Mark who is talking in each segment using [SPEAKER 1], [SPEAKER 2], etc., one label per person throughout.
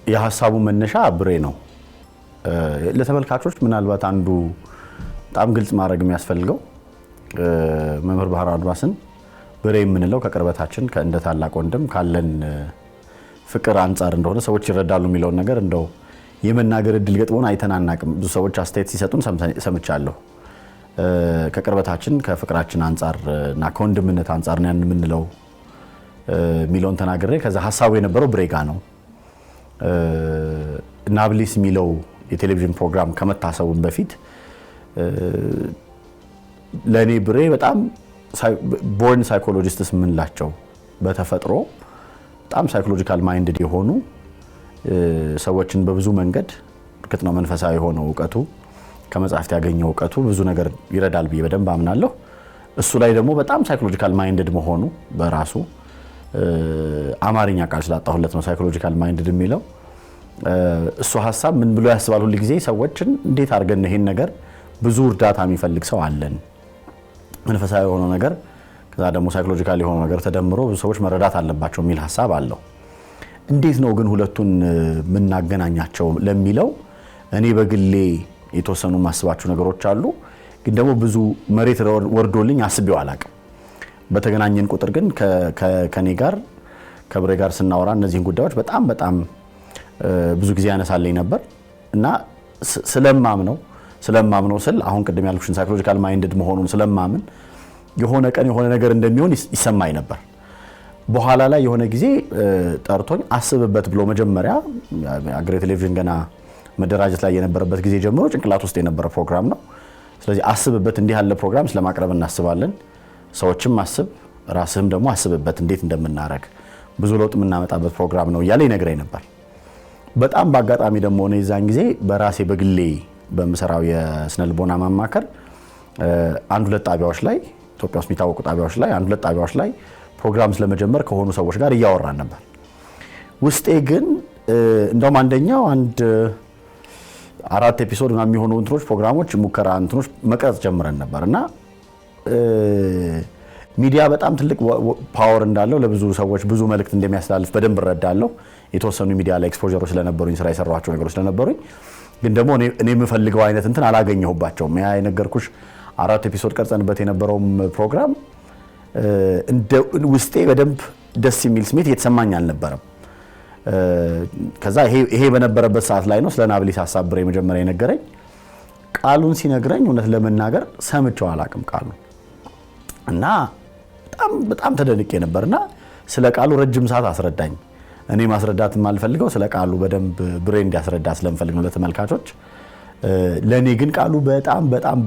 [SPEAKER 1] የሐሳቡ መነሻ ብሬ ነው። ለተመልካቾች ምናልባት አንዱ በጣም ግልጽ ማድረግ የሚያስፈልገው መምህር ባህሩ አድማስን ብሬ የምንለው ከቅርበታችን እንደ ታላቅ ወንድም ካለን ፍቅር አንፃር እንደሆነ ሰዎች ይረዳሉ የሚለውን ነገር እንደው የመናገር እድል ገጥሞን አይተናናቅም። ብዙ ሰዎች አስተያየት ሲሰጡን ሰምቻለሁ። ከቅርበታችን ከፍቅራችን አንፃር እና ከወንድምነት አንፃር ነው ያን የምንለው ሚሊዮን ተናግሬ ከዛ ሐሳቡ የነበረው ብሬ ጋ ነው። ናብሊስ የሚለው የቴሌቪዥን ፕሮግራም ከመታሰቡን በፊት ለኔ ብሬ በጣም ቦርን ሳይኮሎጂስትስ የምንላቸው በተፈጥሮ በጣም ሳይኮሎጂካል ማይንድድ የሆኑ ሰዎችን በብዙ መንገድ እርግጥ ነው መንፈሳዊ የሆነው እውቀቱ ከመጽሐፍት ያገኘው እውቀቱ ብዙ ነገር ይረዳል ብዬ በደንብ አምናለሁ። እሱ ላይ ደግሞ በጣም ሳይኮሎጂካል ማይንድድ መሆኑ በራሱ አማርኛ ቃል ስላጣሁለት ነው ሳይኮሎጂካል ማይንድድ የሚለው። እሱ ሐሳብ ምን ብሎ ያስባል ሁሉ ጊዜ ሰዎችን እንዴት አድርገን ይሄን ነገር ብዙ እርዳታ የሚፈልግ ሰው አለን መንፈሳዊ የሆነው ነገር ከዛ ደግሞ ሳይኮሎጂካል የሆነው ነገር ተደምሮ ብዙ ሰዎች መረዳት አለባቸው የሚል ሐሳብ አለው። እንዴት ነው ግን ሁለቱን ምናገናኛቸው ለሚለው እኔ በግሌ የተወሰኑ ማስባቸው ነገሮች አሉ። ግን ደግሞ ብዙ መሬት ወርዶልኝ አስቤው አላቅም። በተገናኘን ቁጥር ግን ከኔ ጋር ከብሬ ጋር ስናወራ እነዚህን ጉዳዮች በጣም ብዙ ጊዜ ያነሳልኝ ነበር እና ስለማምነው ስል አሁን ቅድም ያልኩሽን ሳይኮሎጂካል ማይንድድ መሆኑን ስለማምን የሆነ ቀን የሆነ ነገር እንደሚሆን ይሰማኝ ነበር። በኋላ ላይ የሆነ ጊዜ ጠርቶኝ አስብበት ብሎ መጀመሪያ አገሬ ቴሌቪዥን ገና መደራጀት ላይ የነበረበት ጊዜ ጀምሮ ጭንቅላት ውስጥ የነበረ ፕሮግራም ነው። ስለዚህ አስብበት እንዲህ ያለ ፕሮግራም ስለማቅረብ እናስባለን። ሰዎችም አስብ ራስህም ደግሞ አስብበት እንዴት እንደምናረግ ብዙ ለውጥ የምናመጣበት ፕሮግራም ነው እያለ ይነግረኝ ነበር። በጣም በአጋጣሚ ደግሞ እኔ ዛን ጊዜ በራሴ በግሌ በምሰራው የስነ ልቦና ማማከር አንድ ሁለት ጣቢያዎች ላይ ኢትዮጵያ ውስጥ የሚታወቁ ጣቢያዎች ላይ አንድ ሁለት ጣቢያዎች ላይ ፕሮግራም ስለመጀመር ከሆኑ ሰዎች ጋር እያወራን ነበር። ውስጤ ግን እንደውም አንደኛው አንድ 4 ኤፒሶድ ምናምን የሚሆኑ እንትኖች ፕሮግራሞች ሙከራ እንትኖች መቅረጽ ጀምረን ነበርና ሚዲያ በጣም ትልቅ ፓወር እንዳለው ለብዙ ሰዎች ብዙ መልእክት እንደሚያስተላልፍ በደንብ እረዳለሁ። የተወሰኑ ሚዲያ ላይ ኤክስፖዠሮች ስለነበሩኝ ስራ የሰራኋቸው ነገሮች ስለነበሩኝ ግን ደግሞ እኔ የምፈልገው አይነት እንትን አላገኘሁባቸውም። ያ የነገርኩሽ 4 ኤፒሶድ ቀርጸንበት የነበረው ፕሮግራም እንደ ውስጤ በደንብ ደስ የሚል ስሜት እየተሰማኝ አልነበረም። ከዛ ይሄ በነበረበት ሰዓት ላይ ነው ስለ ናብሊስ ሐሳብ ብሬ መጀመሪያ የነገረኝ። ቃሉን ሲነግረኝ እውነት ለመናገር ሰምቼው አላቅም ቃሉን እና በጣም ተደንቄ ነበርና ስለ ቃሉ ረጅም ሰዓት አስረዳኝ። እኔ ማስረዳት የማልፈልገው ስለ ቃሉ በደንብ ብሬ እንዲያስረዳ ስለምፈልግ ነው ለተመልካቾች። ለኔ ግን ቃሉ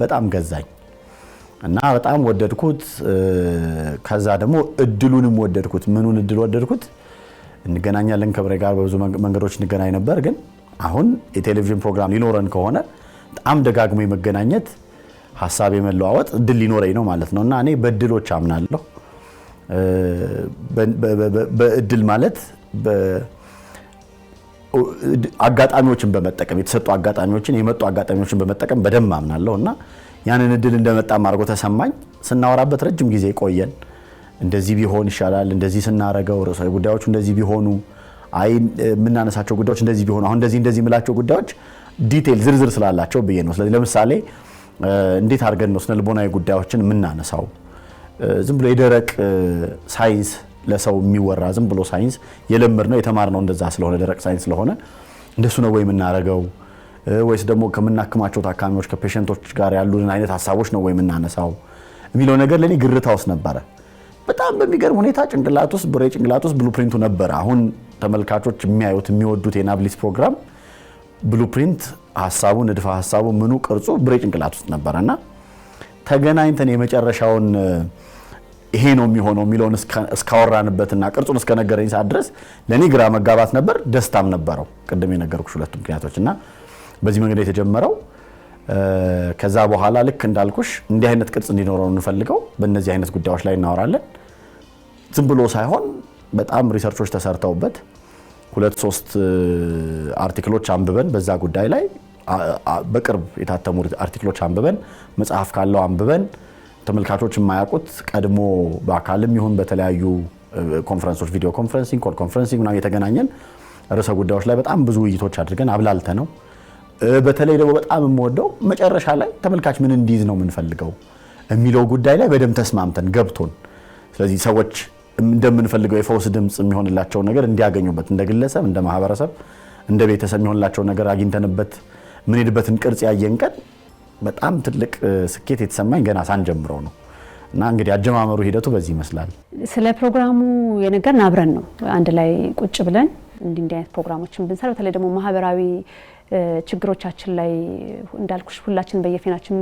[SPEAKER 1] በጣም ገዛኝ እና በጣም ወደድኩት። ከዛ ደግሞ እድሉንም ወደድኩት። ምኑን እድል ወደድኩት? እንገናኛለን ከብሬ ጋር በብዙ መንገዶች እንገናኝ ነበር። ግን አሁን የቴሌቪዥን ፕሮግራም ሊኖረን ከሆነ በጣም ደጋግሞ የመገናኘት ሐሳብ የመለዋወጥ እድል ሊኖረኝ ነው ማለት ነው እና እኔ በእድሎች አምናለሁ። በእድል ማለት አጋጣሚዎችን በመጠቀም የተሰጡ አጋጣሚዎችን የመጡ አጋጣሚዎችን በመጠቀም በደንብ አምናለሁ እና ያንን እድል እንደመጣ ማርጎ ተሰማኝ። ስናወራበት ረጅም ጊዜ ቆየን። እንደዚህ ቢሆን ይሻላል፣ እንደዚህ ስናረገው ርዕሰ ጉዳዮቹ እንደዚህ ቢሆኑ፣ አይ የምናነሳቸው ጉዳዮች እንደዚህ ቢሆኑ፣ አሁን እንደዚህ የምላቸው ጉዳዮች ዲቴል ዝርዝር ስላላቸው ብዬ ነው። ስለዚህ ለምሳሌ እንዴት አድርገን ነው ስነ ልቦናዊ ጉዳዮችን የምናነሳው? ዝም ብሎ የደረቅ ሳይንስ ለሰው የሚወራ ዝም ብሎ ሳይንስ የለመድነው የተማርነው እንደዛ ስለሆነ ደረቅ ሳይንስ ስለሆነ እንደሱ ነው ወይ የምናረገው? ወይስ ደግሞ ከምናክማቸው ታካሚዎች ከፔሸንቶች ጋር ያሉን አይነት ሐሳቦች ነው ወይ የምናነሳው የሚለው ነገር ለኔ ግርታ ውስጥ ነበረ። በጣም በሚገርም ሁኔታ ብሬ ጭንቅላት ውስጥ ብሉፕሪንቱ ነበረ። አሁን ተመልካቾች የሚያዩት የሚወዱት የናብሊስ ፕሮግራም ብሉፕሪንት ሐሳቡ ንድፈ ሐሳቡ ምኑ ቅርጹ ብሬ ጭንቅላት ውስጥ ነበርና ተገናኝተን የመጨረሻውን ይሄ ነው የሚሆነው የሚለውን እስካወራንበትና ቅርጹን እስከነገረኝ ሰዓት ድረስ ለኔ ግራ መጋባት ነበር፣ ደስታም ነበረው። ቅድም የነገርኩሽ ሁለቱ ምክንያቶችና በዚህ መንገድ የተጀመረው ከዛ በኋላ ልክ እንዳልኩሽ እንዲህ አይነት ቅርጽ እንዲኖረው እንፈልገው በእነዚህ አይነት ጉዳዮች ላይ እናወራለን። ዝም ብሎ ሳይሆን በጣም ሪሰርቾች ተሰርተውበት 2-3 አርቲክሎች አንብበን በዛ ጉዳይ ላይ በቅርብ የታተሙ አርቲክሎች አንብበን መጽሐፍ ካለው አንብበን ተመልካቾች የማያውቁት ቀድሞ በአካልም ይሁን በተለያዩ ኮንፈረንሶች ቪዲዮ ኮንፈረንሲንግ ኮል ኮንፈረንሲንግ ምናምን የተገናኘን ርዕሰ ጉዳዮች ላይ በጣም ብዙ ውይይቶች አድርገን አብላልተ ነው። በተለይ ደግሞ በጣም የምወደው መጨረሻ ላይ ተመልካች ምን እንዲይዝ ነው የምንፈልገው የሚለው ጉዳይ ላይ በደም ተስማምተን ገብቶን ስለዚህ ሰዎች እንደምንፈልገው የፈውስ ድምጽ የሚሆንላቸው ነገር እንዲያገኙበት እንደ ግለሰብ እንደ ማህበረሰብ እንደ ቤተሰብ የሚሆንላቸው ነገር አግኝተንበት ምን ሄድበትን ቅርጽ ያየን ቀን በጣም ትልቅ ስኬት የተሰማኝ ገና ሳንጀምረው ነው እና እንግዲህ አጀማመሩ ሂደቱ በዚህ ይመስላል።
[SPEAKER 2] ስለ ፕሮግራሙ የነገርን አብረን ነው አንድ ላይ ቁጭ ብለን እንዲህ አይነት ፕሮግራሞችን ብንሰራ በተለይ ደግሞ ማህበራዊ ችግሮቻችን ላይ እንዳልኩሽ ሁላችን በየፊናችን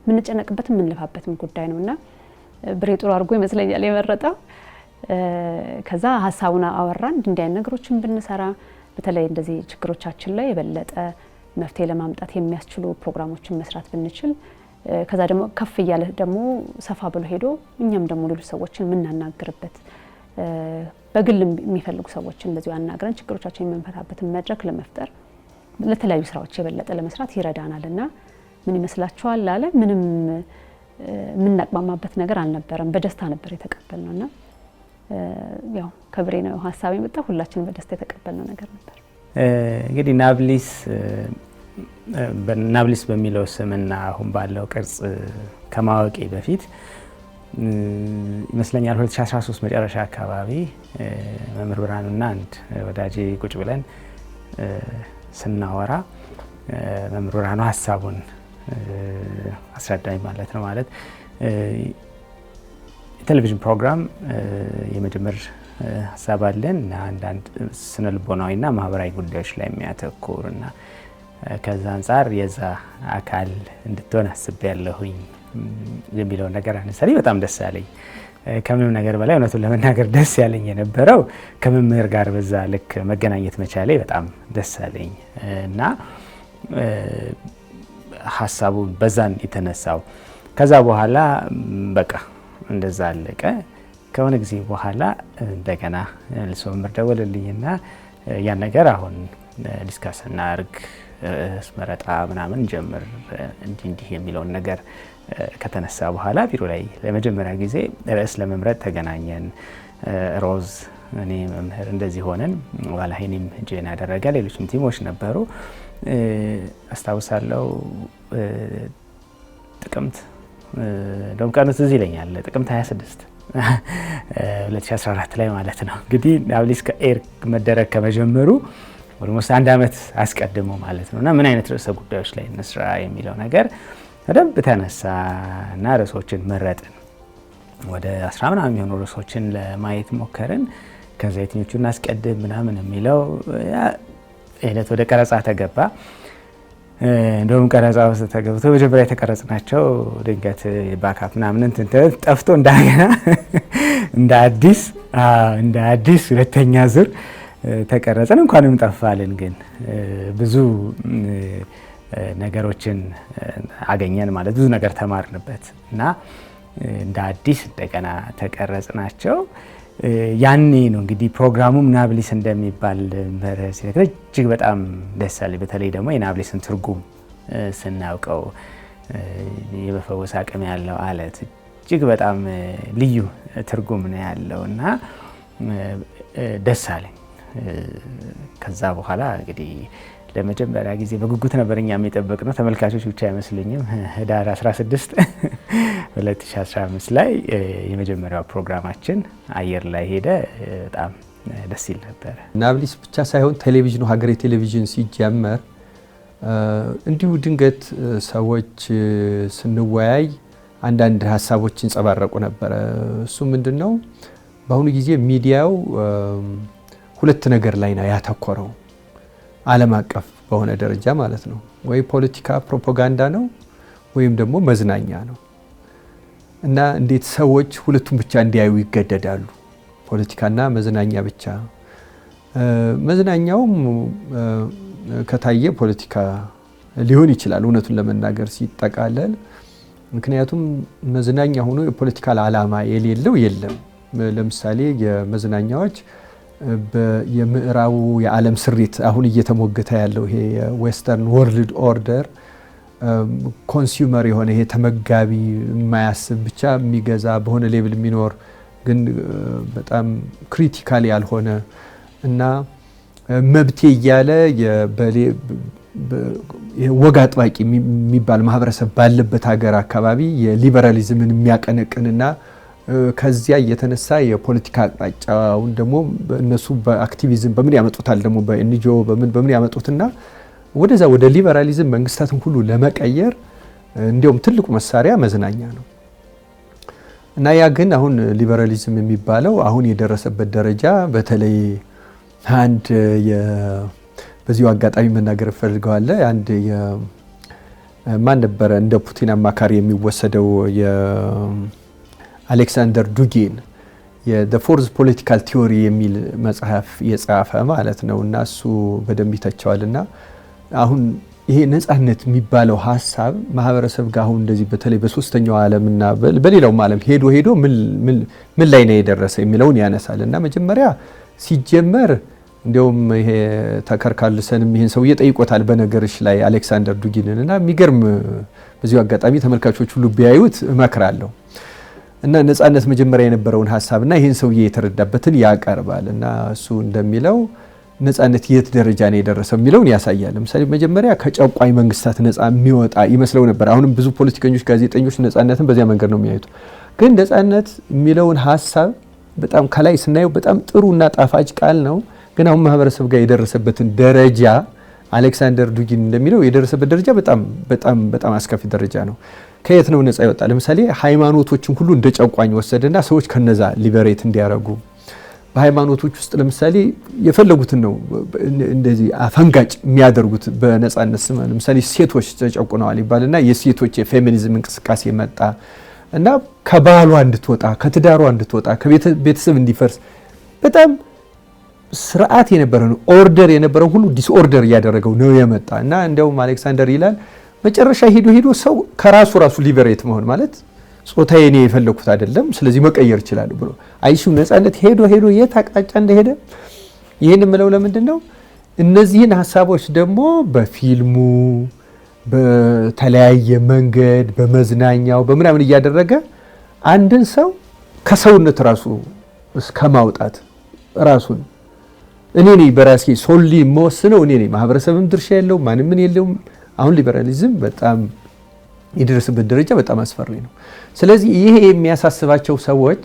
[SPEAKER 2] ምን ጨነቅበት ምን ለፋበትም ጉዳይ ነውና ብሬ ጥሩ አድርጎ ይመስለኛል የመረጠው። ከዛ ሐሳቡን አወራን እንዲህ አይነት ነገሮችን ብንሰራ በተለይ እንደዚህ ችግሮቻችን ላይ የበለጠ መፍትሄ ለማምጣት የሚያስችሉ ፕሮግራሞችን መስራት ብንችል ከዛ ደግሞ ከፍ ይያለ ደግሞ ሰፋ ብሎ ሄዶ እኛም ደግሞ ሌሎች ሰዎችን ምናናገርበት በግል የሚፈልጉ ሰዎችን እንደዚሁ አናግረን ችግሮቻችን የምንፈታበትን መድረክ ለመፍጠር ለተለያዩ ስራዎች የበለጠ ለመስራት ይረዳናልና ምን ይመስላችኋል አለ። ምንም ምንናቅማማበት ነገር አልነበረም። በደስታ ነበር የተቀበልነውና ያው ከብሬ ነው ሐሳብ የመጣው ሁላችንም በደስታ የተቀበልነው ነገር ነበር።
[SPEAKER 3] እንግዲህ ናብሊስ በሚለው ስምና አሁን ባለው ቅርጽ ከማወቄ በፊት ይመስለኛል 2013 መጨረሻ አካባቢ መምህር ብርሃኑና አንድ ወዳጄ ቁጭ ብለን ስናወራ መምህር ብርሃኑ ሐሳቡን አስረዳኝ ማለት ነው። ማለት የቴሌቪዥን ፕሮግራም የመጀመር ሐሳብ አለን እና አንዳንድ ስነ ልቦናዊና ማህበራዊ ጉዳዮች ላይ የሚያተኩርና ከዛ አንፃር የዛ አካል እንድትሆን አስቤያለሁኝ የሚለው ነገር አነሳሪ በጣም ደስ ያለኝ። ከምንም ነገር በላይ እውነቱን ለመናገር ደስ ያለኝ የነበረው ከመምህር ጋር በዛ ልክ መገናኘት መቻሌ በጣም ደስ ያለኝ እና ሐሳቡ በዛን የተነሳው ከዛ በኋላ በቃ እንደዛ አለቀ። ከሆነ ጊዜ በኋላ እንደገና ለሶመር ደወለልኝና ያን ነገር አሁን ዲስካስ እናርግ ስመረጣ ምናምን ጀምር እንዲህ የሚለውን ነገር ከተነሳ በኋላ ቢሮ ላይ ለመጀመሪያ ጊዜ ርዕስ ለመምረጥ ተገናኘን። ሮዝ እኔ መምህር እንደዚህ ሆነን ዋላሂንም ጄና ያደረገ ሌሎችም ቲሞች ነበሩ። አስታውሳለሁ ጥቅምት ደም ቀኑ ትዝ ይለኛል ጥቅምት 26 2014 ላይ ማለት ነው። እንግዲህ ናብሊስ ከኤር መደረግ ከመጀመሩ ኦልሞስት አንድ አመት አስቀድሞ ማለት ነውና ምን አይነት ርዕሰ ጉዳዮች ላይ እንስራ የሚለው ነገር በደንብ ተነሳና ርዕሶችን መረጥን። ወደ 10 ምናምን የሚሆኑ ርዕሶችን ለማየት ሞከርን። ከዛ የትኞቹን እናስቀድም ምናምን የሚለው አይነት ወደ ቀረጻ ተገባ። እንደውም ቀረጻ ውስጥ ተገብቶ መጀመሪያ የተቀረጽናቸው ድንገት ባካፕ ምናምን እንትን ጠፍቶ እንደገና እንደ አዲስ ሁለተኛ ዙር ተቀረጸን። እንኳንም ጠፋልን ግን ብዙ ነገሮችን አገኘን ማለት ብዙ ነገር ተማርንበት እና እንደ አዲስ እንደገና ተቀረጽናቸው። ያኔ ነው እንግዲህ ፕሮግራሙም ናብሊስ እንደሚባል መረስ እጅግ በጣም ደስ አለኝ። በተለይ ደግሞ የናብሊስን ትርጉም ስናውቀው የመፈወስ አቅም ያለው አለት እጅግ በጣም ልዩ ትርጉም ነው ያለውና ደስ አለኝ። ከዛ በኋላ እንግዲህ ለመጀመሪያ ጊዜ በጉጉት ነበር እኛም የጠበቅነው ተመልካቾች ብቻ አይመስልኝም። ህዳር 16 2015 ላይ የመጀመሪያው ፕሮግራማችን አየር ላይ ሄደ። በጣም ደስ ይል ነበር።
[SPEAKER 4] ናብሊስ ብቻ ሳይሆን ቴሌቪዥኑ ሀገሬ ቴሌቪዥን ሲጀመር እንዲሁ ድንገት ሰዎች ስንወያይ አንዳንድ ሀሳቦች ይንጸባረቁ ነበር። እሱ ምንድነው በአሁኑ ጊዜ ሚዲያው ሁለት ነገር ላይ ነው ያተኮረው፣ ዓለም አቀፍ በሆነ ደረጃ ማለት ነው። ወይ ፖለቲካ ፕሮፓጋንዳ ነው ወይም ደግሞ መዝናኛ ነው። እና እንዴት ሰዎች ሁለቱም ብቻ እንዲያዩ ይገደዳሉ? ፖለቲካና መዝናኛ ብቻ። መዝናኛውም ከታየ ፖለቲካ ሊሆን ይችላል እውነቱን ለመናገር ሲጠቃለል። ምክንያቱም መዝናኛ ሆኖ የፖለቲካል ዓላማ የሌለው የለም። ለምሳሌ የመዝናኛዎች የምዕራቡ የዓለም ስሪት አሁን እየተሞገተ ያለው ይሄ የዌስተርን ወርልድ ኦርደር ኮንሱመር የሆነ ይሄ ተመጋቢ የማያስብ ብቻ የሚገዛ በሆነ ሌብል የሚኖር ግን በጣም ክሪቲካል ያልሆነ እና መብቴ እያለ ወግ አጥባቂ የሚባል ማህበረሰብ ባለበት ሀገር አካባቢ የሊበራሊዝምን የሚያቀነቅንና ከዚያ እየተነሳ የፖለቲካ አቅጣጫውን ደግሞ እነሱ በአክቲቪዝም በምን ያመጡታል ደግሞ በኤንጂኦ በምን ያመጡትና ወደዛ ወደ ሊበራሊዝም መንግስታትን ሁሉ ለመቀየር እንዲያውም ትልቁ መሳሪያ መዝናኛ ነው እና ያ ግን አሁን ሊበራሊዝም የሚባለው አሁን የደረሰበት ደረጃ በተለይ አንድ በዚሁ አጋጣሚ መናገር ፈልገዋል። አንድ ማን ነበረ እንደ ፑቲን አማካሪ የሚወሰደው የአሌክሳንደር ዱጊን the fourth political theory የሚል መጽሐፍ የጻፈ ማለት ነው እና እሱ በደንብ ይተቸዋልና አሁን ይሄ ነጻነት የሚባለው ሐሳብ ማህበረሰብ ጋር አሁን እንደዚህ በተለይ በሶስተኛው ዓለምና በሌላውም ዓለም ሄዶ ምን ላይ ነው የደረሰ የሚለውን ያነሳልና መጀመሪያ ሲጀመር እንደውም ይሄ ተከርካልሰንም ይሄን ሰው እየጠይቆታል በነገርሽ ላይ አሌክሳንደር ዱጊንና የሚገርም በዚሁ አጋጣሚ ተመልካቾች ሁሉ ቢያዩት እመክራለሁ እና ነጻነት መጀመሪያ የነበረውን ሐሳብና ይሄን ሰውዬ የተረዳበትን ያቀርባል እና እሱ እንደሚለው ነጻነት የት ደረጃ ነው የደረሰው የሚለውን ያሳያል። ለምሳሌ መጀመሪያ ከጨቋኝ መንግስታት ነጻ የሚወጣ ይመስለው ነበር። አሁንም ብዙ ፖለቲከኞች፣ ጋዜጠኞች ነጻነትን በዚያ መንገድ ነው የሚያዩት። ግን ነጻነት የሚለውን ሐሳብ በጣም ከላይ ስናየው በጣም ጥሩና ጣፋጭ ቃል ነው። ግን አሁን ማህበረሰብ ጋር የደረሰበትን ደረጃ አሌክሳንደር ዱጊን እንደሚለው የደረሰበት ደረጃ በጣም አስከፊ ደረጃ ነው። ከየት ነው ነጻ ይወጣ? ለምሳሌ ሃይማኖቶችን ሁሉ እንደ ጨቋኝ ወሰደና ሰዎች ከነዛ ሊበሬት እንዲያረጉ በሃይማኖቶች ውስጥ ለምሳሌ የፈለጉትን ነው እንደዚህ አፈንጋጭ የሚያደርጉት በነጻነት ስም። ለምሳሌ ሴቶች ተጨቁነዋል ይባልና የሴቶች የፌሚኒዝም እንቅስቃሴ መጣ እና ከባሏ እንድትወጣ ከትዳሯ እንድትወጣ ከቤተሰብ እንዲፈርስ በጣም ስርዓት የነበረ ነው ኦርደር የነበረው ሁሉ ዲስኦርደር እያደረገው ነው የመጣ እና እንደውም አሌክሳንደር ይላል መጨረሻ ሄዶ ሰው ከራሱ ሊበሬት መሆን ማለት ጾታዬ እኔ የፈለኩት አይደለም ስለዚህ መቀየር ይችላል ብሎ አይሹ ነጻነት ሄዶ የት አቅጣጫ እንደሄደ ይሄን ምለው ለምንድነው እነዚህን ሐሳቦች ደግሞ በፊልሙ በተለያየ መንገድ በመዝናኛው በምናምን እያደረገ አንድን ሰው ከሰውነት ራሱ እስከማውጣት ራሱን እኔ ነኝ በራሴ ሶሊ መወስነው እኔ ነኝ ማህበረሰብም ድርሻ የለውም ማንም ምን የለውም። አሁን ሊበራሊዝም በጣም የደረሰበት ደረጃ በጣም አስፈሪ ነው። ስለዚህ ይሄ የሚያሳስባቸው ሰዎች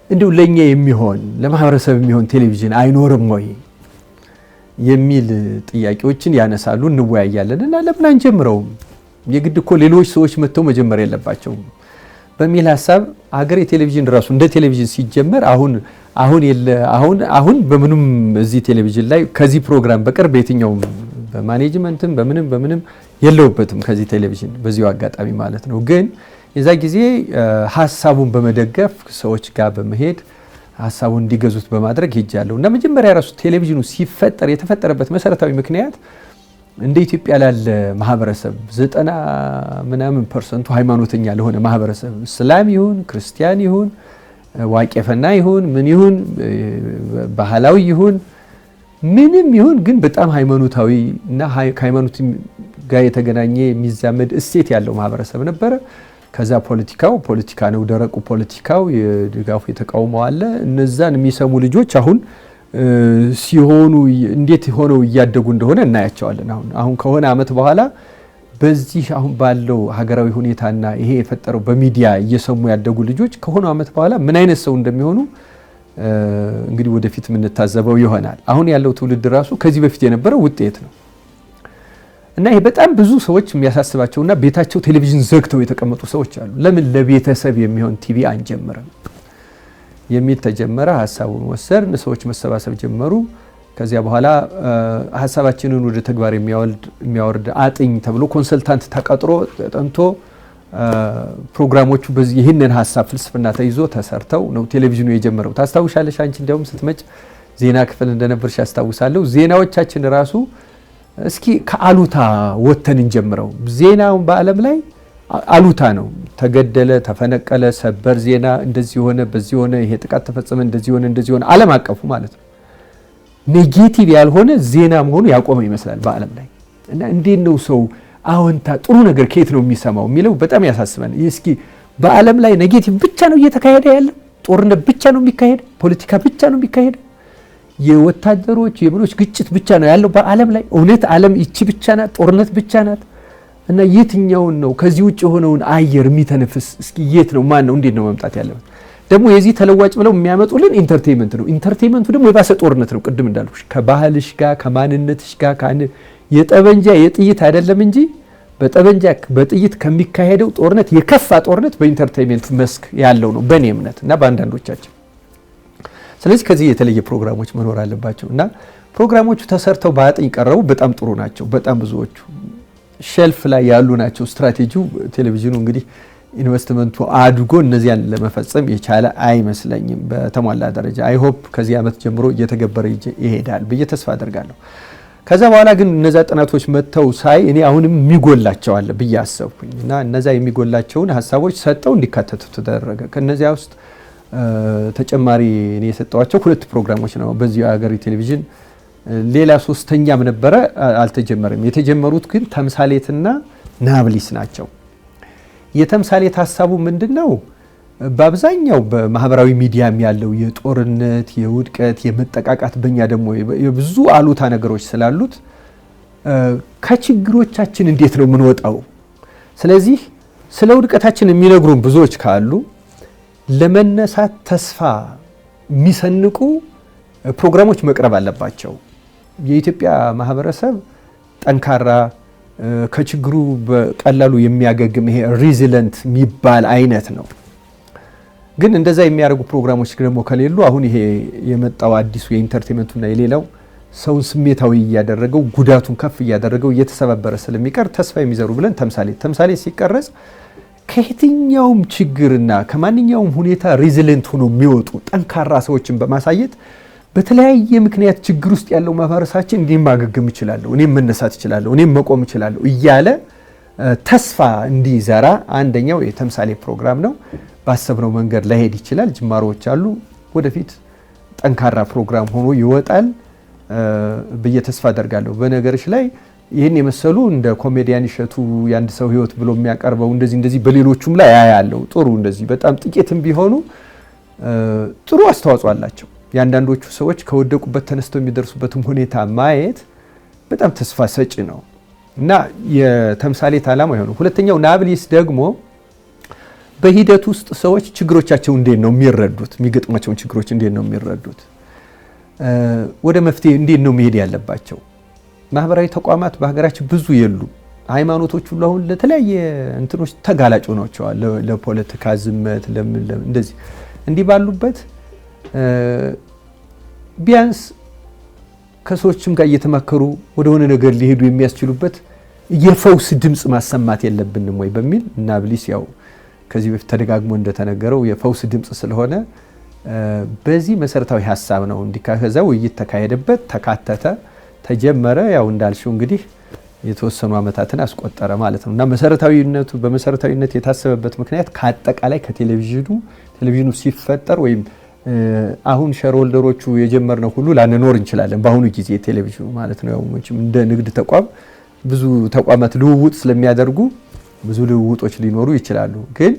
[SPEAKER 4] እንደው ለኛ የሚሆን ለማህበረሰብ የሚሆን ቴሌቪዥን አይኖርም ወይ የሚል ጥያቄዎችን ያነሳሉ። እንወያያለን እና ለምን አንጀምረውም የግድ እኮ ሌሎች ሰዎች መጥተው መጀመር የለባቸውም በሚል ሐሳብ ሀገር የቴሌቪዥን ራሱ እንደ ቴሌቪዥን ሲጀመር አሁን በምንም እዚህ ቴሌቪዥን ላይ ከዚህ ፕሮግራም በቅርብ የትኛውም በማኔጅመንትም በምንም የለውበትም ከዚህ ቴሌቪዥን በዚሁ አጋጣሚ ማለት ነው። ግን የዛ ጊዜ ሐሳቡን በመደገፍ ሰዎች ጋር በመሄድ ሐሳቡን እንዲገዙት በማድረግ ሄጃለሁ እና መጀመሪያ ራሱ ቴሌቪዥኑ ሲፈጠር የተፈጠረበት መሰረታዊ ምክንያት እንደ ኢትዮጵያ ላለ ማህበረሰብ 90% ሃይማኖተኛ ለሆነ ማህበረሰብ እስላም ይሁን ክርስቲያን ይሁን ዋቄፈና ይሁን ምን ይሁን ባህላዊ ይሁን ምንም ይሁን ግን በጣም ሃይማኖታዊ እና ከሃይማኖት ጋር የተገናኘ የሚዛመድ እሴት ያለው ማህበረሰብ ነበረ። ከዛ ፖለቲካ ነው ደረቁ ፖለቲካው የድጋፉ የተቃውመው አለ። እነዛን የሚሰሙ ልጆች አሁን ሲሆኑ እንዴት ሆነው እያደጉ እንደሆነ እናያቸዋለን። አሁን ከሆነ አመት በኋላ በዚህ አሁን ባለው ሀገራዊ ሁኔታና ይሄ የፈጠረው በሚዲያ እየሰሙ ያደጉ ልጆች ከሆነ አመት በኋላ ምን አይነት ሰው እንደሚሆኑ እንግዲህ ወደፊት የምንታዘበው ይሆናል። አሁን ያለው ትውልድ ራሱ ከዚህ በፊት የነበረው ውጤት ነው እና ይሄ በጣም ብዙ ሰዎች የሚያሳስባቸውና ቤታቸው ቴሌቪዥን ዘግተው የተቀመጡ ሰዎች አሉ። ለምን ለቤተሰብ የሚሆን ቲቪ አንጀምርም የሚል ተጀመረ። ሐሳቡን ወሰድን፣ ሰዎች መሰባሰብ ጀመሩ። ከዚያ በኋላ ሐሳባችንን ወደ ተግባር የሚያወርድ አጥኝ ተብሎ ኮንሰልታንት ተቀጥሮ ተጠንቶ ፕሮግራሞቹ በዚህ ይህንን ሐሳብ ፍልስፍና ተይዞ ተሰርተው ነው ቴሌቪዥኑ የጀመረው። ታስታውሻለሽ አንቺ እንደውም ስትመጭ ዜና ክፍል እንደነበርሽ ያስታውሳለሁ። ዜናዎቻችን ራሱ እስኪ ከአሉታ ወተን እንጀምረው። ዜናው በአለም ላይ አሉታ ነው። ተገደለ፣ ተፈነቀለ፣ ሰበር ዜና፣ እንደዚህ ሆነ፣ በዚህ ሆነ፣ ይሄ ጥቃት ተፈጸመ፣ እንደዚህ ሆነ ዓለም አቀፉ ማለት ነው። ኔጌቲቭ ያልሆነ ዜና መሆኑ ያቆመ ይመስላል በአለም ላይ እና እንዴት ነው ሰው አዎንታ ጥሩ ነገር ከየት ነው የሚሰማው የሚለው በጣም ያሳስበን። እስኪ በአለም ላይ ኔጌቲቭ ብቻ ነው እየተካሄደ ያለው ጦርነት ብቻ ነው የሚካሄድ፣ ፖለቲካ ብቻ ነው የሚካሄድ፣ የወታደሮች የምኖች ግጭት ብቻ ነው ያለው በዓለም ላይ። እውነት ዓለም ይቺ ብቻ ናት? ጦርነት ብቻ ናት? እና የትኛውን ነው ከዚህ ውጭ የሆነውን አየር የሚተነፍስ? እስኪ የት ነው? ማን ነው? እንዴት ነው መምጣት ያለበት? ደግሞ የዚህ ተለዋጭ ብለው የሚያመጡልን ኢንተርቴይንመንት ነው። ኢንተርቴይንመንቱ ደግሞ የባሰ ጦርነት ነው። ቅድም እንዳልኩሽ ከባህልሽ ጋር ከማንነትሽ ጋር የጠበንጃ የጥይት አይደለም እንጂ በጠበንጃ በጥይት ከሚካሄደው ጦርነት የከፋ ጦርነት በኢንተርቴይንመንት መስክ ያለው ነው በእኔ እምነት እና በአንዳንዶቻችን። ስለዚህ ከዚህ የተለየ ፕሮግራሞች መኖር አለባቸው እና ፕሮግራሞቹ ተሰርተው በአጥኝ ቀረቡ። በጣም ጥሩ ናቸው። በጣም ብዙዎቹ ሼልፍ ላይ ያሉ ናቸው። ስትራቴጂው ቴሌቪዥኑ እንግዲህ ኢንቨስትመንቱ አድጎ እነዚያን ለመፈጸም የቻለ አይመስለኝም በተሟላ ደረጃ። አይ ሆፕ ከዚህ ዓመት ጀምሮ እየተገበረ ይሄዳል ብዬ ተስፋ አደርጋለሁ። ከዛ በኋላ ግን እነዛ ጥናቶች መጥተው ሳይ እኔ አሁንም የሚጎላቸው አለ ብዬ አሰብኩኝ እና እነዛ የሚጎላቸውን ሀሳቦች ሰጠው እንዲካተቱ ተደረገ። ከነዚያ ውስጥ ተጨማሪ እኔ የሰጠዋቸው 2 ፕሮግራሞች ነው በዚህ ሀገር ቴሌቪዥን። ሌላ ሶስተኛም ነበረ አልተጀመረም። የተጀመሩት ግን ተምሳሌትና ናብሊስ ናቸው። የተምሳሌት ሀሳቡ ምንድነው? በአብዛኛው በማህበራዊ ሚዲያም ያለው የጦርነት፣ የውድቀት፣ የመጠቃቃት በእኛ ደግሞ የብዙ አሉታ ነገሮች ስላሉት ከችግሮቻችን እንዴት ነው የምንወጣው? ስለዚህ ስለ ውድቀታችን የሚነግሩን ብዙዎች ካሉ ለመነሳት ተስፋ የሚሰንቁ ፕሮግራሞች መቅረብ አለባቸው። የኢትዮጵያ ማህበረሰብ ጠንካራ ከችግሩ በቀላሉ የሚያገግም ይሄ ሪዚለንት የሚባል አይነት ነው። ግን እንደዛ የሚያደርጉ ፕሮግራሞች ደግሞ ከሌሉ አሁን ይሄ የመጣው አዲሱ የኢንተርቴይንመንቱና የሌላው ሰውን ስሜታዊ እያደረገው ጉዳቱን ከፍ እያደረገው እየተሰባበረ ስለሚቀር ተስፋ የሚዘሩ ብለን ተምሳሌት ሲቀረጽ ከየትኛውም ችግርና ከማንኛውም ሁኔታ ሪዚለንት ሆኖ የሚወጡ ጠንካራ ሰዎችን በማሳየት በተለያየ ምክንያት ችግር ውስጥ ያለው ማህበረሰባችን እንዲህ ማገገም ይችላል፣ እኔም መነሳት እችላለሁ፣ እኔም መቆም እችላለሁ እያለ ተስፋ እንዲዘራ አንደኛው የተምሳሌ ፕሮግራም ነው። ባሰብነው መንገድ ላይሄድ ይችላል። ጅማሮዎች አሉ። ወደፊት ጠንካራ ፕሮግራም ሆኖ ይወጣል ብዬ ተስፋ አደርጋለሁ። በነገርሽ ላይ ይህን የመሰሉ እንደ ኮሜዲያን እሸቱ የአንድ ሰው ህይወት ብሎ የሚያቀርበው እንደዚህ በሌሎቹም ላይ ያያለው ጥሩ እንደዚህ በጣም ጥቂትም ቢሆኑ ጥሩ አስተዋጽኦ አላቸው። የአንዳንዶቹ ሰዎች ከወደቁበት ተነስተው የሚደርሱበትም ሁኔታ ማየት በጣም ተስፋ ሰጪ ነው እና የተምሳሌት ዓላማ ይሆኑ። ሁለተኛው ናብሊስ ደግሞ በሂደት ውስጥ ሰዎች ችግሮቻቸው እንዴት ነው የሚረዱት፣ የሚገጥሟቸውን ችግሮች እንዴት ነው የሚረዱት፣ ወደ መፍትሄ እንዴት ነው መሄድ ያለባቸው። ማህበራዊ ተቋማት በሀገራችን ብዙ የሉ። ሃይማኖቶች ሁሉ አሁን ለተለያየ እንትኖች ተጋላጭ ሆነዋል። ለፖለቲካ ዝመት እንደዚህ እንዲህ ባሉበት ቢያንስ ከሰዎችም ጋር እየተማከሩ ወደሆነ ነገር ሊሄዱ የሚያስችሉበት የፈውስ ድምጽ ማሰማት የለብንም ወይ በሚል ናብሊስ ያው ከዚህ በፊት ተደጋግሞ እንደተነገረው የፈውስ ድምጽ ስለሆነ በዚህ መሰረታዊ ሀሳብ ነው እንዲካከዘው ውይይት ተካሄደበት፣ ተካተተ፣ ተጀመረ። ያው እንዳልሽው እንግዲህ የተወሰኑ ዓመታትን አስቆጠረ ማለት ነው እና በመሰረታዊነት የታሰበበት ምክንያት ከአጠቃላይ ቴሌቪዥኑ ሲፈጠር ወይም አሁን ሼርሆልደሮቹ የጀመርነው ሁሉ ላንኖር እንችላለን በአሁኑ ጊዜ ቴሌቪዥኑ ማለት ነው። ያው እንደ ንግድ ተቋም ብዙ ተቋማት ልውውጥ ስለሚያደርጉ ብዙ ልውውጦች ሊኖሩ ይችላሉ። ግን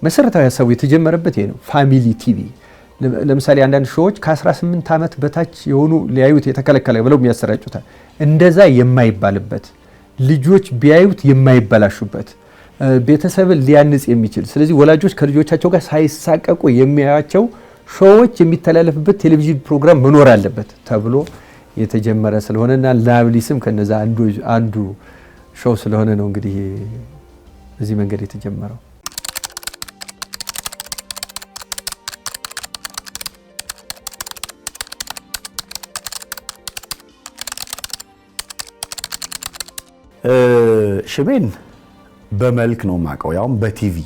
[SPEAKER 4] መሰረታዊ ሀሳቡ የተጀመረበት ይሄ ነው። ፋሚሊ ቲቪ ለምሳሌ አንዳንድ ሾዎች ከ18 ዓመት በታች የሆኑ ሊያዩት የተከለከለ ብለው የሚያሰራጩታል። እንደዛ የማይባልበት ልጆች ቢያዩት የማይበላሹበት ቤተሰብን ሊያንጽ የሚችል ስለዚህ ወላጆች ከልጆቻቸው ጋር ሳይሳቀቁ የሚያያቸው ሾዎች የሚተላለፍበት ቴሌቪዥን ፕሮግራም መኖር አለበት ተብሎ የተጀመረ ስለሆነና ናብሊስም ከነዛ አንዱ ሾው ስለሆነ ነው እንግዲህ በዚህ መንገድ የተጀመረው።
[SPEAKER 1] ሽሜን በመልክ ነው የማውቀው፣ ያውም በቲቪ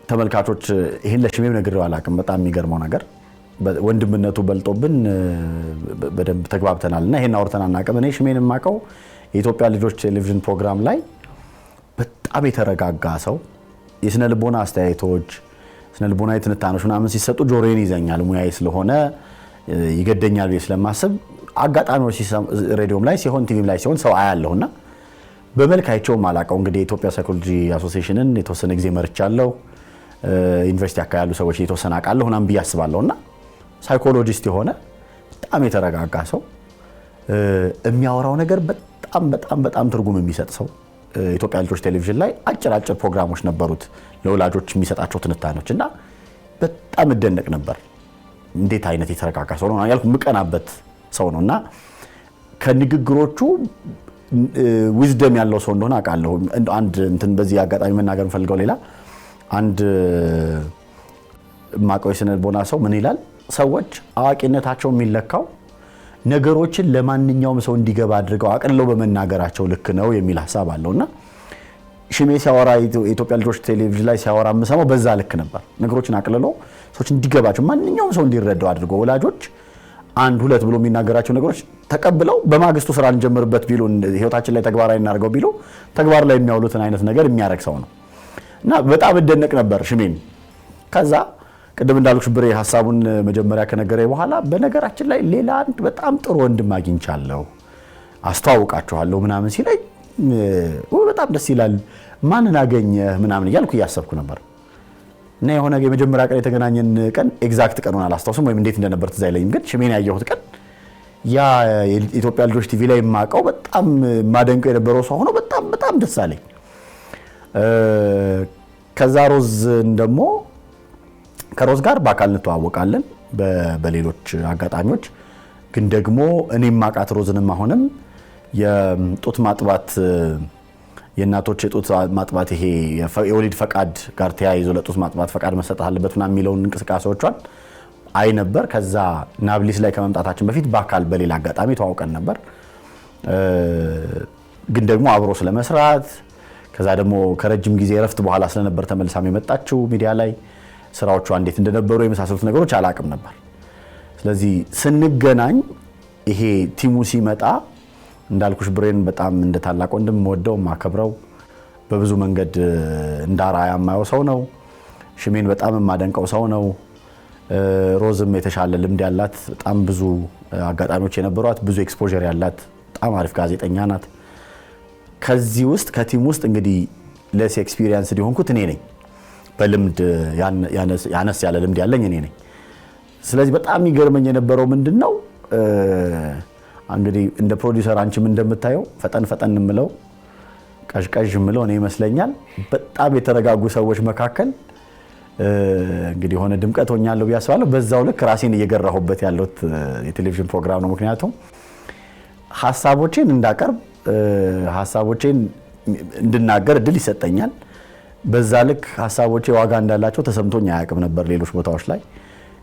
[SPEAKER 1] ተመልካቾች ይሄን ለሽሜም ነግሬው አላውቅም። በጣም የሚገርመው ነገር ወንድምነቱ በልጦብን በደንብ ተግባብተናልና ይሄን አውርተን አናውቅም። እኔ ሽሜን የማውቀው የኢትዮጵያ ልጆች ቴሌቪዥን ፕሮግራም ላይ በጣም የተረጋጋ ሰው፣ የስነ ልቦና አስተያየቶች፣ ስነ ልቦና ትንታኔዎች ምናምን ሲሰጡ ጆሮዬን ይዘኛል። ሙያዬ ስለሆነ ይገደኛል ብዬ ስለማስብ አጋጣሚዎች ሬዲዮም ላይ ሲሆን ቲቪም ላይ ሲሆን ሰው አያለሁና በመልክ አይቼውም አላውቀው። እንግዲህ የኢትዮጵያ ሳይኮሎጂ አሶሲዬሽንን የተወሰነ ጊዜ መርቻለሁ። ዩኒቨርሲቲ አካባቢ ያሉ ሰዎች የተወሰነ አውቃለሁ ምናምን ብዬ አስባለሁና ሳይኮሎጂስት የሆነ በጣም የተረጋጋ ሰው የሚያወራው ነገር በጣም ትርጉም የሚሰጥ ሰው ኢትዮጵያ ልጆች ቴሌቪዥን ላይ አጭር ፕሮግራሞች ነበሩት ለወላጆች የሚሰጣቸው ትንታኔዎች እና በጣም እደነቅ ነበር። እንዴት አይነት የተረጋጋ ሰው ነው ያልኩ ምቀናበት ሰው ነውና ከንግግሮቹ ዊዝደም ያለው ሰው እንደሆነ አውቃለሁ። አንድ እንትን በዚህ አጋጣሚ መናገር ፈልገው ሌላ አንድ ማቆይ ስነልቦና ሰው ምን ይላል? ሰዎች አዋቂነታቸው የሚለካው ነገሮችን ለማንኛውም ሰው እንዲገባ አድርገው አቅልለው በመናገራቸው ልክ ነው የሚል ሐሳብ አለውና ሽሜ ሲያወራ ኢትዮጵያ ልጆች ቴሌቪዥን ላይ ሲያወራ የምሰማው በዛ ልክ ነበር። ነገሮችን አቅልለው ሰዎች እንዲገባቸው ማንኛውም ሰው እንዲረዳው አድርገው ወላጆች አንድ ሁለት ብሎ የሚናገራቸው ነገሮች ተቀብለው በማግስቱ ስራ እንጀምርበት ቢሉ ህይወታችን ላይ ተግባራዊ እናርገው ቢሉ ተግባር ላይ የሚያውሉትን አይነት ነገር የሚያረግ ሰው ነው እና በጣም እደነቅ ነበር ሽሜን። ከዛ ቅድም እንዳልኩሽ ብሬ ሐሳቡን መጀመሪያ ከነገረኝ በኋላ በነገራችን ላይ ሌላ አንድ በጣም ጥሩ ወንድም አግኝቻለሁ አስተዋውቃችኋለሁ ምናምን ሲለኝ በጣም ደስ ይላል። ማንን አገኘህ ምናምን እያልኩ እያሰብኩ ነበር እና የሆነ የመጀመሪያ ቀን የተገናኘን ቀን ኤግዛክት ቀኑን አላስታውስም ወይም እንዴት እንደነበር ትዝ አይለኝም። ግን ሽሜን ያየሁት ቀን ያ የኢትዮጵያ ልጆች ቲቪ ላይ የማውቀው በጣም ማደንቀው የነበረው ሰው ሆኖ በጣም ደስ አለኝ። ከዛ ሮዝን ደግሞ ከሮዝ ጋር በአካል እንተዋወቃለን በሌሎች አጋጣሚዎች። ግን ደግሞ እኔም ማቃት ሮዝንም አሁንም የጡት ማጥባት የእናቶች የጡት ማጥባት ይሄ የወሊድ ፈቃድ ጋር ተያይዞ ለጡት ማጥባት ፈቃድ መሰጠት አለበት ምናምን የሚለውን እንቅስቃሴዎቿን አይ ነበር። ከዛ ናብሊስ ላይ ከመምጣታችን በፊት በአካል በሌላ አጋጣሚ ተዋውቀን ነበር። ግን ደግሞ አብሮ ስለመስራት ከዛ ደግሞ ከረጅም ጊዜ እረፍት በኋላ ስለነበር ተመልሳም የመጣችው ሚዲያ ላይ ስራዎቿ እንዴት እንደነበሩ የመሳሰሉት ነገሮች አላቅም ነበር። ስለዚህ ስንገናኝ ይሄ ቲሙ ሲመጣ እንዳልኩሽ ብሬን በጣም እንደ ታላቅ ወንድም ወደው ማከብረው በብዙ መንገድ እንዳራያ የማየው ሰው ነው። ሽሜን በጣም የማደንቀው ሰው ነው። ሮዝም የተሻለ ልምድ ያላት በጣም ብዙ አጋጣሚዎች የነበሯት ብዙ ኤክስፖዠር ያላት በጣም አሪፍ ጋዜጠኛ ናት። ከዚህ ውስጥ ከቲም ውስጥ እንግዲህ ለስ ኤክስፒሪየንስ ሊሆንኩት እኔ ነኝ። በልምድ ያነስ ያለ ልምድ ያለኝ እኔ ነኝ። ስለዚህ በጣም ይገርመኝ የነበረው ምንድነው እንግዲህ እንደ ፕሮዲዩሰር አንቺም እንደምታየው ፈጠን ምለው ቀዥቀዥ ምለው እኔ ይመስለኛል በጣም የተረጋጉ ሰዎች መካከል እንግዲህ ሆነ ድምቀት ሆኛለሁ ብያስባለሁ። በዛው ልክ ራሴን እየገራሁበት ያለሁት የቴሌቪዥን ፕሮግራም ነው። ምክንያቱም ሐሳቦቼን እንዳቀርብ ሐሳቦቼን እንድናገር እድል ይሰጠኛል። በዛ ልክ ሐሳቦቼ ዋጋ እንዳላቸው ተሰምቶኝ አያውቅም ነበር። ሌሎች ቦታዎች ላይ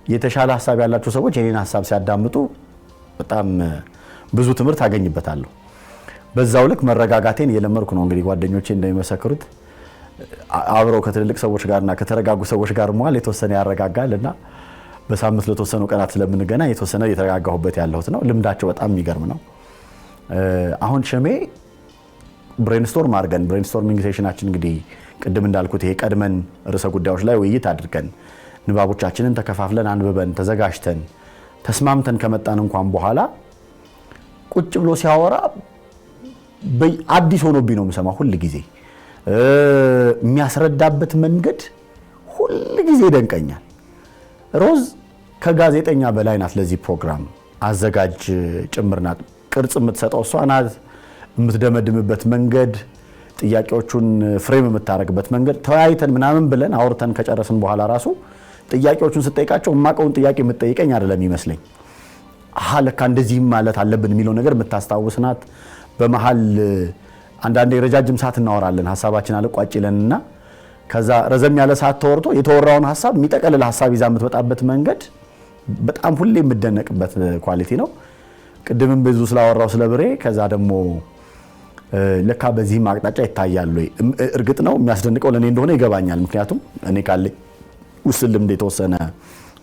[SPEAKER 1] የተሻለ ሐሳብ ያላቸው ሰዎች የኔን ሐሳብ ሲያዳምጡ በጣም ብዙ ትምህርት አገኝበታለሁ። በዛው ልክ መረጋጋቴን እየለመድኩ ነው። እንግዲህ ጓደኞቼ እንደሚመሰክሩት አብረው ከትልልቅ ሰዎች ጋርና ከተረጋጉ ሰዎች ጋር መዋል የተወሰነ ያረጋጋልና በሳምንት ለተወሰኑ ቀናት ስለምንገናኝ የተወሰነ እየተረጋጋሁበት ያለሁት ነው። ልምዳቸው በጣም የሚገርም ነው። አሁን ሽሜ ብሬንስቶርም አድርገን ብሬንስቶርሚንግ ሴሽናችን እንግዲህ ቅድም እንዳልኩት ይሄ ቀድመን ርዕሰ ጉዳዮች ላይ ውይይት አድርገን ንባቦቻችንን ተከፋፍለን አንብበን ተዘጋጅተን ተስማምተን ከመጣን እንኳን በኋላ ቁጭ ብሎ ሲያወራ አዲስ ሆኖብኝ ነው የምሰማው። ሁል ጊዜ የሚያስረዳበት መንገድ ሁል ጊዜ ይደንቀኛል። ሮዝ ከጋዜጠኛ በላይ ናት። ለዚህ ፕሮግራም አዘጋጅ ጭምር ናት። ቅርጽ የምትሰጠው እሷ ናት። የምትደመድምበት መንገድ፣ ጥያቄዎቹን ፍሬም የምታረግበት መንገድ ተወያይተን ምናምን ብለን አውርተን ከጨረስን በኋላ ራሱ ጥያቄዎቹን ስጠይቃቸው የማውቀውን ጥያቄ የምትጠይቀኝ አይደለም ይመስለኝ። ለካ እንደዚህም ማለት አለብን የሚለው ነገር የምታስታውስ ናት። በመሀል አንዳንዴ ረጃጅም ሰዓት እናወራለን ሀሳባችን አልቋጭ ይለንና ከዛ ረዘም ያለ ሰዓት ተወርቶ የተወራውን ሀሳብ የሚጠቀልል ሀሳብ ይዛ የምትመጣበት መንገድ በጣም ሁሌ የምደነቅበት ኳሊቲ ነው። ቅድምም ብዙ ስላወራው ስለ ብሬ ከዛ ደግሞ ለካ በዚህም አቅጣጫ ይታያል። እርግጥ ነው የሚያስደንቀው ለኔ እንደሆነ ይገባኛል። ምክንያቱም እኔ ካለኝ ውስን ልምድ የተወሰነ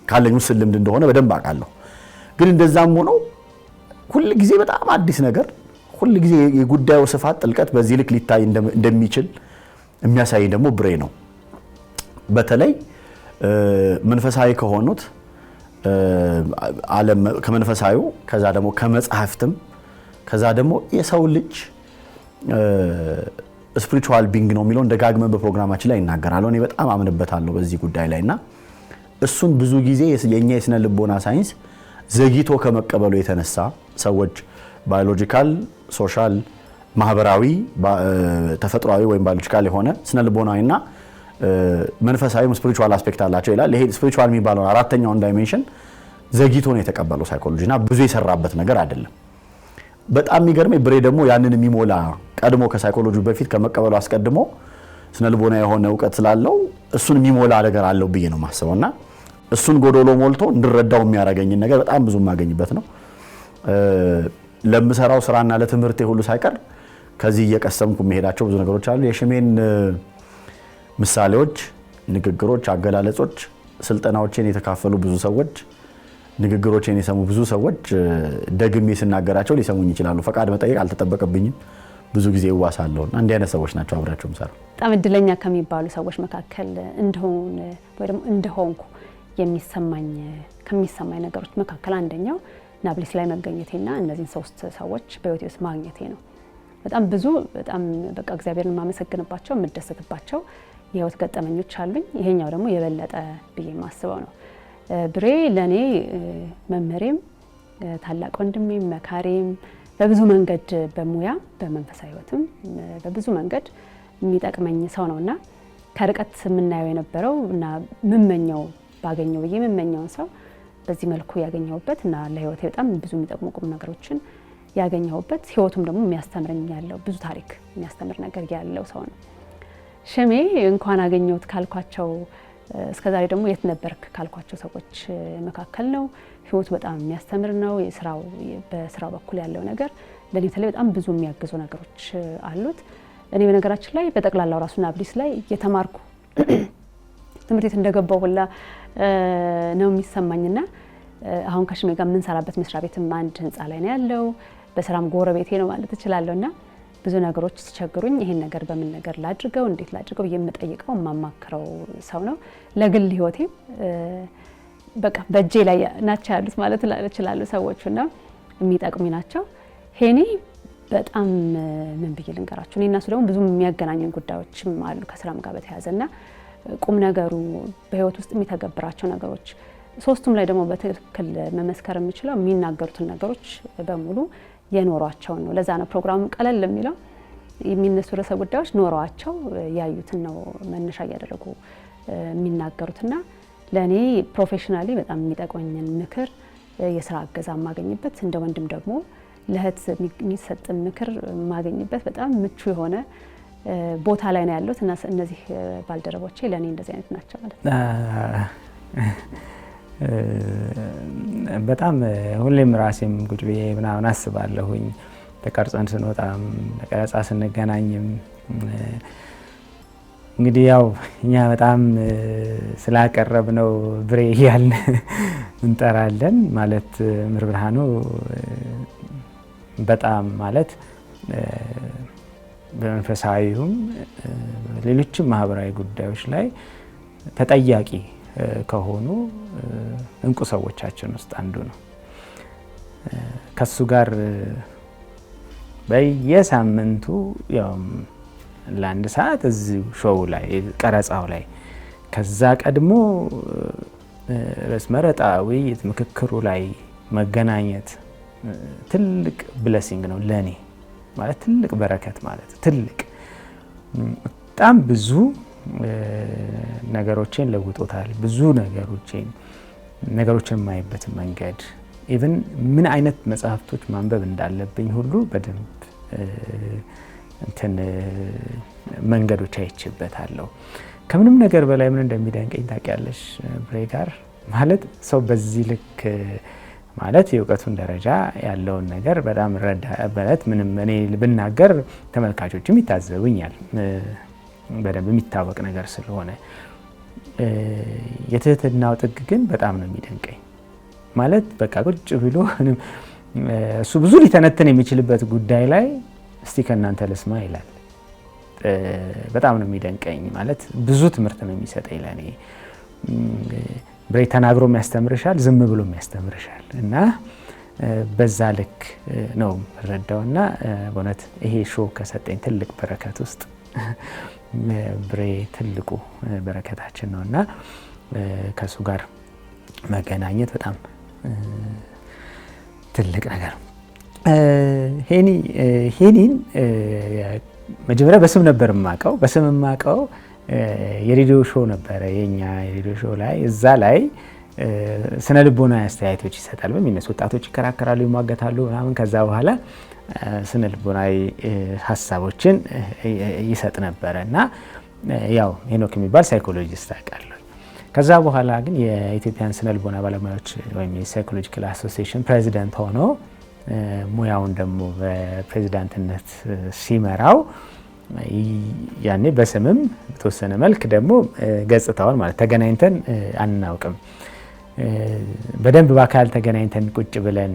[SPEAKER 1] ካለኝ ውስን ልምድ እንደሆነ በደንብ አውቃለሁ። ግን እንደዛም ሆኖ ሁል ጊዜ በጣም አዲስ ነገር፣ ሁል ጊዜ የጉዳዩ ስፋት ጥልቀት በዚህ ልክ ሊታይ እንደሚችል የሚያሳይ ደግሞ ብሬ ነው። በተለይ መንፈሳዊ ከሆኑት ዓለም ከመንፈሳዩ ከዛ ደግሞ ከመጽሐፍትም ከዛ ደግሞ የሰው ልጅ ስፒሪቹዋል ቢንግ ነው የሚለውን ደጋግመን በፕሮግራማችን ላይ እናገራለሁ። እኔ በጣም አምንበታለሁ በዚህ ጉዳይ ላይ እና እሱን ብዙ ጊዜ የኛ የስነ ልቦና ሳይንስ ዘግይቶ ከመቀበሉ የተነሳ ሰዎች ባዮሎጂካል፣ ሶሻል፣ ማህበራዊ፣ ተፈጥሯዊ ወይም ባዮሎጂካል የሆነ ስነ ልቦናዊና መንፈሳዊ ስፒሪቹዋል አስፔክት አላቸው ይላል። ይሄ ስፒሪቹዋል የሚባለው አራተኛውን ዳይሜንሽን ዘግይቶ ነው የተቀበለው ሳይኮሎጂና ብዙ የሰራበት ነገር አይደለም። በጣም የሚገርመኝ ብሬ ደግሞ ያንን የሚሞላ ቀድሞ ከሳይኮሎጂ በፊት ከመቀበሉ አስቀድሞ ስነ ልቦና የሆነ እውቀት ስላለው እሱን የሚሞላ ነገር አለው ብዬ ነው ማስበውና እሱን ጎዶሎ ሞልቶ እንድረዳው የሚያረጋኝ ነገር በጣም ብዙ ማገኝበት ነው። ለምሰራው ስራና ለትምህርቴ ሁሉ ሳይቀር ከዚህ እየቀሰምኩ መሄዳቸው ብዙ ነገሮች አሉ። የሽሜን ምሳሌዎች፣ ንግግሮች፣ አገላለጾች፣ ስልጠናዎችን የተካፈሉ ብዙ ሰዎች፣ ንግግሮችን የሰሙ ብዙ ሰዎች ደግሜ ስናገራቸው ሊሰሙኝ ይችላሉ። ፈቃድ መጠየቅ አልተጠበቀብኝም። ብዙ ጊዜ እዋሳለሁና እንዲህ አይነት ሰዎች ናቸው አብራቸው ምሰራው።
[SPEAKER 2] በጣም እድለኛ ከሚባሉ ሰዎች መካከል እንደሆነ ወይ ደግሞ እንደሆንኩ ከሚሰማኝ ነገሮች መካከል አንደኛው ናብሊስ ላይ መገኘቴና እነዚህን 3 ሰዎች በህይወቴ ውስጥ ማግኘቴ ነው። በጣም በቃ እግዚአብሔርን የማመሰግንባቸው የምደሰትባቸው የህይወት ገጠመኞች አሉኝ። ይሄኛው ደግሞ የበለጠ ብዬ የማስበው ነው። ብሬ ለኔ መምህሬም፣ ታላቅ ወንድሜም፣ መካሬም፣ በብዙ መንገድ በሙያ በመንፈሳዊ ህይወትም በብዙ መንገድ የሚጠቅመኝ ሰው ነውና ከርቀት የምናየው የነበረው እና ምመኘው ባገኘው ብዬ የምመኘውን ሰው በዚህ መልኩ ያገኘሁበት እና ለህይወቴ በጣም ብዙ የሚጠቅሙ ቁም ነገሮችን ያገኘሁበት ህይወቱም ደግሞ የሚያስተምረኝ ያለው ብዙ ታሪክ የሚያስተምር ነገር ያለው ሰው ነው። ሽሜ እንኳን አገኘሁት ካልኳቸው እስከዛሬ ደግሞ የት ነበርክ ካልኳቸው ሰዎች መካከል ነው። ህይወቱ በጣም የሚያስተምር ነው። በስራው በኩል ያለው ነገር ለኔ ተለይ በጣም ብዙ የሚያግዙ ነገሮች አሉት። እኔ በነገራችን ላይ በጠቅላላው ራሱ ናብሊስ ላይ የተማርኩ ትምህርት ቤት እንደገባው ሁላ ነው የሚሰማኝና አሁን ከሽሜ ጋር የምንሰራበት መስሪያ ቤትም አንድ ህንፃ ላይ ነው ያለው። በስራም ጎረቤቴ ነው ማለት እችላለሁና ብዙ ነገሮች ሲቸግሩኝ ይሄን ነገር በምን ነገር ላድርገው እንዴት ላድርገው ብዬ የምጠይቀው የማማክረው ሰው ነው። ለግል ህይወቴ በቃ በእጄ ላይ ናቸው ያሉት ማለት እችላለሁ ሰዎቹና የሚጠቅሙኝ ናቸው። ሄኒ በጣም ምን ብዬ ልንገራችሁ፣ እኔና እሱ ደግሞ ብዙ የሚያገናኙን ጉዳዮችም አሉ ከስራም ጋር በተያያዘና ቁም ነገሩ በህይወት ውስጥ የሚተገብራቸው ነገሮች 3ቱም ላይ ደግሞ በትክክል መመስከር የሚችለው የሚናገሩትን ነገሮች በሙሉ የኖሯቸውን ነው። ለዛ ነው ፕሮግራሙ ቀለል የሚለው የሚነሱ ርዕሰ ጉዳዮች ኖሯቸው ያዩትን ነው መነሻ እያደረጉ የሚናገሩትና ለኔ ፕሮፌሽናሊ በጣም የሚጠቅመኝን ምክር የስራ እገዛ የማገኝበት እንደ ወንድም ደግሞ ለእህት የሚሰጥ ምክር የማገኝበት በጣም ምቹ የሆነ ቦታ ላይ ነው ያሉት እና እነዚህ ባልደረቦቼ ለኔ እንደዚህ አይነት ናቸው ማለት ነው።
[SPEAKER 3] በጣም ሁሌም ራሴም ቁጭ ብዬ ምናምን አስባለሁኝ ተቀርጸን ስንወጣም ለቀረጻ ስንገናኝም እንግዲህ ያው እኛ በጣም ስላቀረብ ነው ብሬ እያልን እንጠራለን ማለት ምር ብርሃኑ በጣም ማለት በመንፈሳዊውም ሌሎችም ማህበራዊ ጉዳዮች ላይ ተጠያቂ ከሆኑ እንቁ ሰዎቻችን ውስጥ አንዱ ነው። ከሱ ጋር በየሳምንቱ ያው ለአንድ ሰዓት እዚሁ ሾው ላይ ቀረጻው ላይ ከዛ ቀድሞ ርዕስ መረጣ ውይይት ምክክሩ ላይ መገናኘት ትልቅ ብለሲንግ ነው ለኔ ማለት ትልቅ በረከት ማለት ትልቅ በጣም ብዙ ነገሮችን ለውጦታል። ብዙ ነገሮችን የማይበት መንገድ ኢቭን ምን አይነት መጽሐፍቶች ማንበብ እንዳለብኝ ሁሉ በደንብ መንገዶች አይችበታለሁ። ከምንም ነገር በላይ ምን እንደሚደንቀኝ ታውቂያለሽ ብሬ ጋር ማለት ሰው በዚህ ልክ ማለት የእውቀቱን ደረጃ ያለውን ነገር በጣም ረዳ በለት ምንም እኔ ብናገር ተመልካቾችም ይታዘቡኛል በደንብ የሚታወቅ ነገር ስለሆነ የትህትናው ጥግ ግን በጣም ነው የሚደንቀኝ። ማለት በቃ ቁጭ ብሎ እሱ ብዙ ሊተነተን የሚችልበት ጉዳይ ላይ እስቲ ከእናንተ ልስማ ይላል። በጣም ነው የሚደንቀኝ። ማለት ብዙ ትምህርት ነው የሚሰጠኝ ለኔ። ብሬ ተናግሮ የሚያስተምርሻል፣ ዝም ብሎ የሚያስተምርሻል እና በዛ ልክ ነው ረዳውና በእውነት ይሄ ሾው ከሰጠኝ ትልቅ በረከት ውስጥ ብሬ ትልቁ በረከታችን ነውና ከሱ ጋር መገናኘት በጣም ትልቅ ነገር ነው። ሄኒን መጀመሪያ በስም ነበር የማውቀው። የሬዲዮ ሾው ነበረ የኛ የሬዲዮ ሾው ላይ እዛ ላይ ስነ ልቦና አስተያየቶች ይሰጣል። በሚነሱ ወጣቶች ይከራከራሉ፣ ይሟገታሉ ምናምን። ከዛ በኋላ ስነ ልቦናዊ ሀሳቦችን ይሰጥ ነበረ እና ያው ሄኖክ የሚባል ሳይኮሎጂስት አውቃለሁ። ከዛ በኋላ ግን የኢትዮጵያን ስነ ልቦና ባለሙያዎች ወይም የሳይኮሎጂካል አሶሲዬሽን ፕሬዚዳንት ሆኖ ሙያውን ደግሞ በፕሬዚዳንትነት ሲመራው ያኔ በስምም በተወሰነ መልክ ደግሞ ገጽታውን ማለት ተገናኝተን አናውቅም። በደንብ በአካል ተገናኝተን ቁጭ ብለን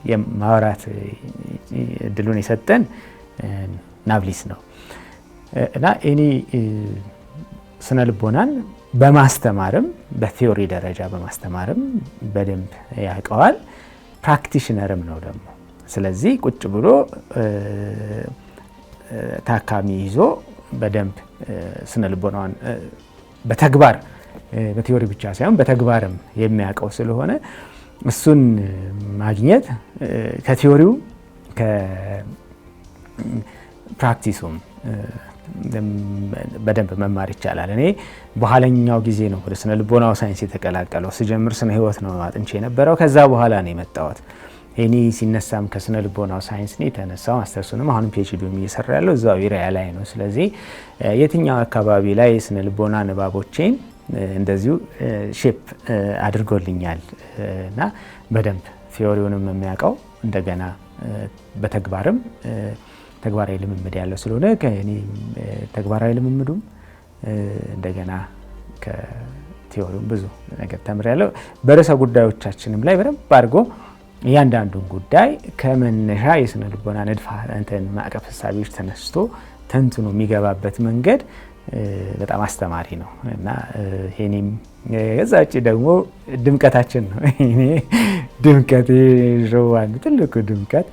[SPEAKER 3] የማውራት እድሉን የሰጠን ናብሊስ ነው እና እኔ ስነ ልቦናን በማስተማርም በቲዮሪ ደረጃ በማስተማርም በደንብ ያውቀዋል። ፕራክቲሽነርም ነው ደግሞ። ስለዚህ ቁጭ ብሎ ታካሚ ይዞ በደንብ ስነ ልቦናን በተግባር በቲዮሪ ብቻ ሳይሆን በተግባርም የሚያውቀው ስለሆነ እሱን ማግኘት ከቲዮሪው ከፕራክቲሱም በደንብ መማር ይቻላል። እኔ በኋለኛው ጊዜ ነው ወደ ስነ ልቦናው ሳይንስ የተቀላቀለው። ስጀምር ስነ ህይወት ነው አጥንቼ የነበረው። ከዛ በኋላ ነው የመጣሁት። እኔ ሲነሳም ከስነ ልቦናው ሳይንስ ነው የተነሳው። ማስተርሱንም አሁንም ፒኤችዲም እየሰራ ያለው እዛው ኤሪያ ላይ ነው። ስለዚህ የትኛው አካባቢ ላይ ስነ ልቦና ንባቦቼን እንደዚሁ ሼፕ አድርጎልኛል እና በደንብ ቲዮሪውንም የሚያውቀው እንደገና በተግባርም ተግባራዊ ልምምድ ያለው ስለሆነ ከእኔ ተግባራዊ ልምምዱም እንደገና ከቲዮሪውም ብዙ ነገር ተምሬያለሁ። በርዕሰ ጉዳዮቻችንም ላይ በደንብ አድርጎ እያንዳንዱን ጉዳይ ከመነሻ የስነ ልቦና ንድፈ ማዕቀፍ ሀሳቦች ተነስቶ ተንትኖ የሚገባበት መንገድ በጣም አስተማሪ ነው እና ሄኒም ከዛ ውጭ ደግሞ ድምቀታችን ነው። እኔ ድምቀት ሾዋን ትልቁ ድምቀት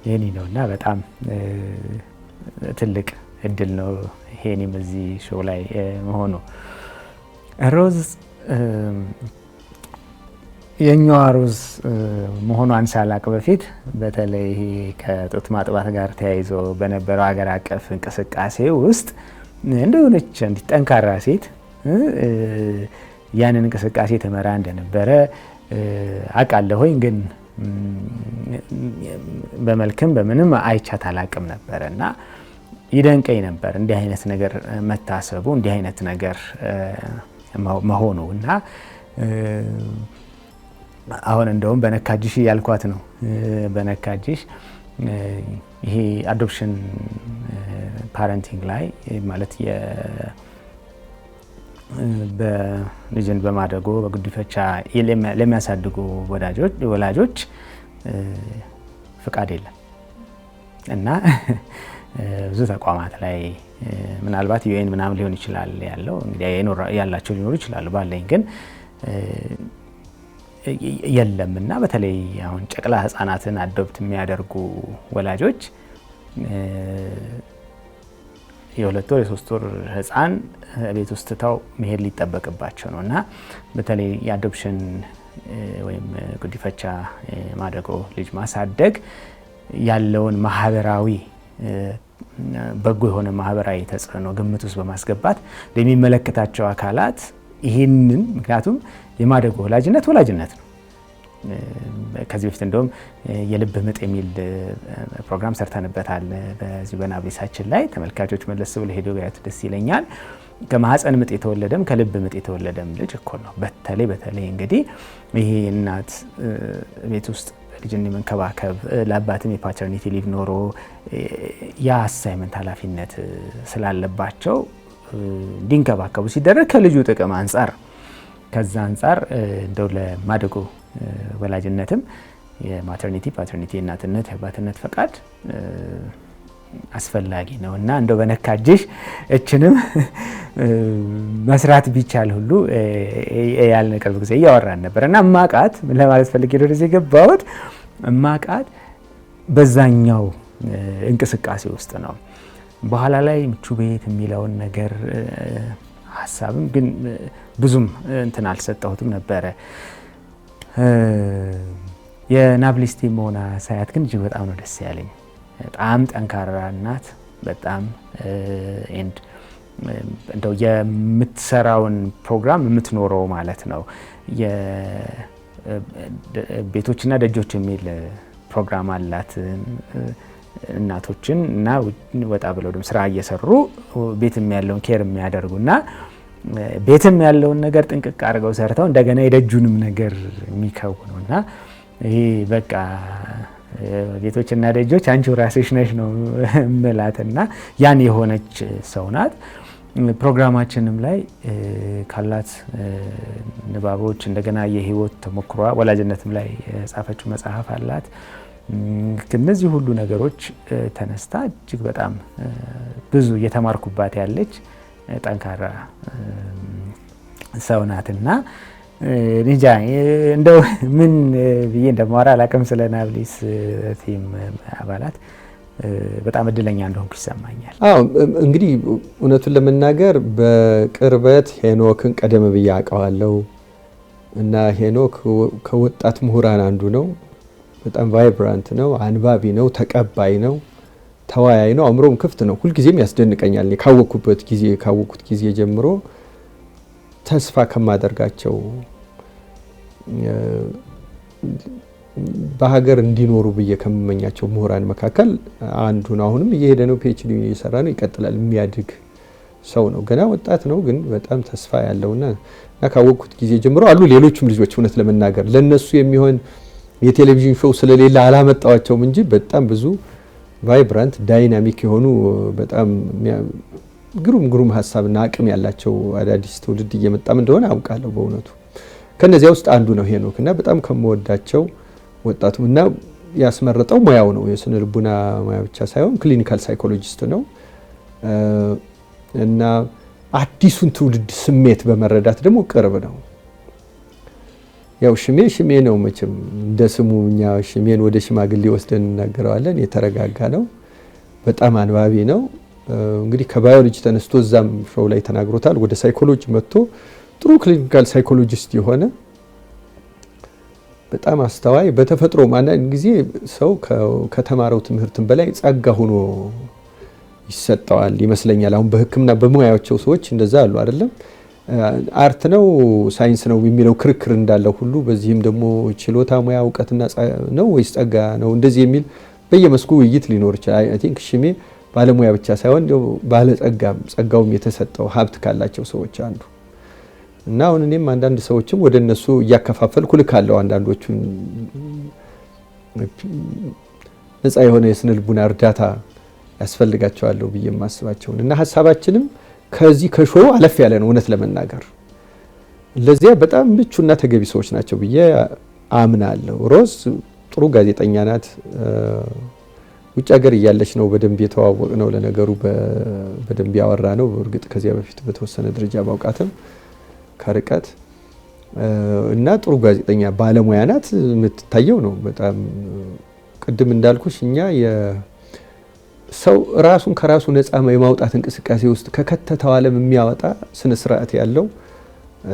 [SPEAKER 3] ሄኒ ነው እና በጣም ትልቅ እድል ነው ሄኒም እዚህ ሾው ላይ መሆኑ። ሮዝ የኛዋ ሮዝ መሆኗን ሳላቅ በፊት በተለይ ከጡት ማጥባት ጋር ተያይዞ በነበረው ሀገር አቀፍ እንቅስቃሴ ውስጥ እንደሆነች አንዲት ጠንካራ ሴት ያንን እንቅስቃሴ ተመራ እንደነበረ አውቃለሁኝ። ግን በመልክም በምንም አይቻት አላቅም ነበር እና ይደንቀኝ ነበር እንዲህ አይነት ነገር መታሰቡ፣ እንዲህ አይነት ነገር መሆኑ እና አሁን እንደውም በነካጅሽ ያልኳት ነው። በነካጅሽ ይሄ አዶፕሽን ፓረንቲንግ ላይ ማለት በልጅን በማደጎ በጉዲፈቻ ለሚያሳድጉ ወላጆች ፍቃድ የለም እና ብዙ ተቋማት ላይ ምናልባት ዩኤን ምናምን ሊሆን ይችላል ያለው እንግዲህ ያላቸው ሊኖሩ ይችላሉ። ባለኝ ግን የለም እና በተለይ አሁን ጨቅላ ህፃናትን አዶፕት የሚያደርጉ ወላጆች የ2 ወር የ3 ወር ህፃን ቤት ውስጥ ትተው መሄድ ሊጠበቅባቸው ነው እና በተለይ የአዶፕሽን ወይም ጉዲፈቻ ማደጎ ልጅ ማሳደግ ያለውን ማህበራዊ በጎ የሆነ ማህበራዊ ተጽዕኖ ግምት ውስጥ በማስገባት ለሚመለከታቸው አካላት ይህንን ምክንያቱም የማደጎ ወላጅነት ነው። ከዚህ በፊት እንደውም የልብ ምጥ የሚል ፕሮግራም ሰርተንበታል በዚህ በናብሊሳችን ላይ። ተመልካቾች መለስ ብለው ሄደው ያዩት ደስ ይለኛል። ከማህፀን ምጥ የተወለደም ከልብ ምጥ የተወለደም ልጅ እኩል ነው። በተለይ እንግዲህ ይሄ እናት ቤት ውስጥ ልጅን መንከባከብ ለአባትም የፓተርኒቲ ሊቭ ኖሮ ያ አሳይመንት ኃላፊነት ስላለባቸው እንዲንከባከቡ ሲደረግ ከልጁ ጥቅም አንጻር ከዛ አንጻር እንደው ለማደጎ ወላጅነትም የማተርኒቲ ፓተርኒቲ የእናትነት የአባትነት ፈቃድ አስፈላጊ ነው እና እንደው በነካጅሽ እችንም መስራት ቢቻል ሁሉ ያልን ቅርብ ጊዜ እያወራን ነበር እና ማቃት ለማለት ፈልጌ ወደዚህ የገባሁት ማቃት በዛኛው እንቅስቃሴ ውስጥ ነው። በኋላ ላይ ምቹ ቤት የሚለውን ነገር ሀሳብም ግን ብዙም እንትን አልሰጠሁትም ነበረ። የናብሊስ ቲሞና ሳያት ግን እጅግ በጣም ነው ደስ ያለኝ። በጣም ጠንካራ ናት። በጣም ኤንድ እንደው የምትሰራውን ፕሮግራም የምትኖረው ማለት ነው። ቤቶችና ደጆች የሚል ፕሮግራም አላት። እናቶችን እና ወጣ ብለው ደግሞ ስራ እየሰሩ ቤትም ያለውን ኬር የሚያደርጉና ቤትም ያለውን ነገር ጥንቅቅ አድርገው ሰርተው እንደገና የደጁንም ነገር የሚከውኑና ይሄ በቃ ቤቶችና ደጆች አንቺው ራስሽ ነሽ ነው መላትና ያን የሆነች ሰው ናት። ፕሮግራማችንም ላይ ካላት ንባቦች እንደገና የህይወት ተሞክሯ ወላጅነትም ላይ የጻፈችው መጽሐፍ አላት። ከነዚህ ሁሉ ነገሮች ተነስታ እጅግ በጣም ብዙ የተማርኩባት ያለች ጠንካራ ሰው ናትና እንጃ እንደው ምን ብዬ እንደማወራ አላውቅም። ስለ ናብሊስ ቲም አባላት በጣም እድለኛ እንደሆንኩ ይሰማኛል።
[SPEAKER 4] እንግዲህ እውነቱን ለመናገር በቅርበት ሄኖክን ቀደም ብዬ አውቀዋለሁ እና ሄኖክ ከወጣት ምሁራን አንዱ ነው። በጣም ቫይብራንት ነው፣ አንባቢ ነው፣ ተቀባይ ነው፣ ተወያይ ነው፣ አእምሮም ክፍት ነው። ሁልጊዜም ያስደንቀኛል። ካወቅኩት ጊዜ ጀምሮ ተስፋ ከማደርጋቸው በሀገር እንዲኖሩ ብዬ ከምመኛቸው ምሁራን መካከል አንዱ ነው። አሁንም እየሄደ ነው፣ ፒኤችዲ እየሰራ ነው፣ ይቀጥላል። የሚያድግ ሰው ነው። ገና ወጣት ነው፣ ግን በጣም ተስፋ ያለውና ካወቅኩት ጊዜ ጀምሮ አሉ ሌሎችም ልጆች እውነት ለመናገር ለነሱ የሚሆን የቴሌቪዥን ሾው ስለሌለ አላመጣዋቸውም እንጂ በጣም ብዙ ቫይብራንት ዳይናሚክ የሆኑ በጣም ግሩም ሀሳብና አቅም ያላቸው አዳዲስ ትውልድ እየመጣም እንደሆነ አውቃለሁ። በእውነቱ ከነዚያ ውስጥ አንዱ ነው ሄኖክ እና በጣም ከምወዳቸው ወጣቱ እና ያስመረጠው ሙያው ነው። የስነ ልቡና ሙያ ብቻ ሳይሆን ክሊኒካል ሳይኮሎጂስት ነው እና አዲሱን ትውልድ ስሜት በመረዳት ደግሞ ቅርብ ነው። ያው ሽሜ ነው መቼም እንደ ስሙ እኛ ሽሜን ወደ ሽማግሌ ወስደን እናገረዋለን። የተረጋጋ ነው፣ በጣም አንባቢ ነው። እንግዲህ ከባዮሎጂ ተነስቶ እዛም ሾው ላይ ተናግሮታል። ወደ ሳይኮሎጂ መጥቶ ጥሩ ክሊኒካል ሳይኮሎጂስት የሆነ በጣም አስተዋይ፣ በተፈጥሮ አንዳንድ ጊዜ ሰው ከተማረው ትምህርትን በላይ ጸጋ ሆኖ ይሰጠዋል ይመስለኛል። አሁን በሕክምና በሙያቸው ሰዎች እንደዛ አሉ አይደለም? አርት ነው ሳይንስ ነው የሚለው ክርክር እንዳለው ሁሉ በዚህም ደግሞ ችሎታ፣ ሙያ፣ እውቀትና ነው ወይስ ጸጋ ነው እንደዚህ የሚል በየመስኩ ውይይት ሊኖር ይችላል። አይ ቲንክ ሽሜ ባለሙያ ብቻ ሳይሆን ጸጋውም የተሰጠው ሀብት ካላቸው ሰዎች አንዱ እና አሁን እኔም አንዳንድ ሰዎችም ወደ እነሱ እያከፋፈልኩ ልካለሁ። አንዳንዶቹን ነፃ የሆነ የስነ ልቡና እርዳታ ያስፈልጋቸዋለሁ ብዬ የማስባቸውን እና ሀሳባችንም ከዚህ ከሾው አለፍ ያለ ነው። እውነት ለመናገር ለዚያ በጣም ምቹና ተገቢ ሰዎች ናቸው ብዬ አምናለሁ። ሮዝ ጥሩ ጋዜጠኛ ናት። ውጭ ሀገር እያለች ነው በደንብ የተዋወቅ ነው። ለነገሩ በደንብ ያወራ ነው። እርግጥ ከዚያ በፊት በተወሰነ ደረጃ ባውቃትም ከርቀት እና ጥሩ ጋዜጠኛ ባለሙያ ናት። የምትታየው ነው በጣም ቅድም እንዳልኩሽ እኛ ሰው ራሱን ከራሱ ነፃ የማውጣት እንቅስቃሴ ውስጥ ከከተተው ዓለም የሚያወጣ ስነ ስርዓት ያለው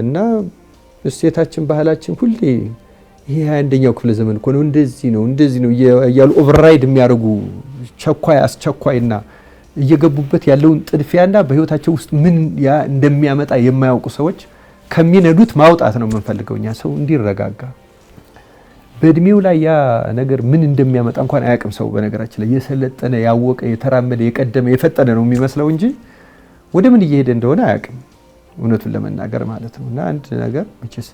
[SPEAKER 4] እና እሴታችን ባህላችን ሁሌ ይሄ 21ኛው ክፍለ ዘመን እኮ ነው እንደዚህ ነው እያሉ ኦቨርራይድ የሚያደርጉ አስቸኳይና እየገቡበት ያለውን ጥድፊያና በህይወታቸው ውስጥ ምን እንደሚያመጣ የማያውቁ ሰዎች ከሚነዱት ማውጣት ነው የምንፈልገው። እኛ ሰው እንዲረጋጋ በእድሜው ላይ ያ ነገር ምን እንደሚያመጣ እንኳን አያውቅም። ሰው በነገራችን ላይ የሰለጠነ ያወቀ የተራመደ የቀደመ የፈጠነ ነው የሚመስለው እንጂ ወደ ምን እየሄደ እንደሆነ አያውቅም፣ እውነቱን ለመናገር ማለት ነው። እና አንድ ነገር መቼስ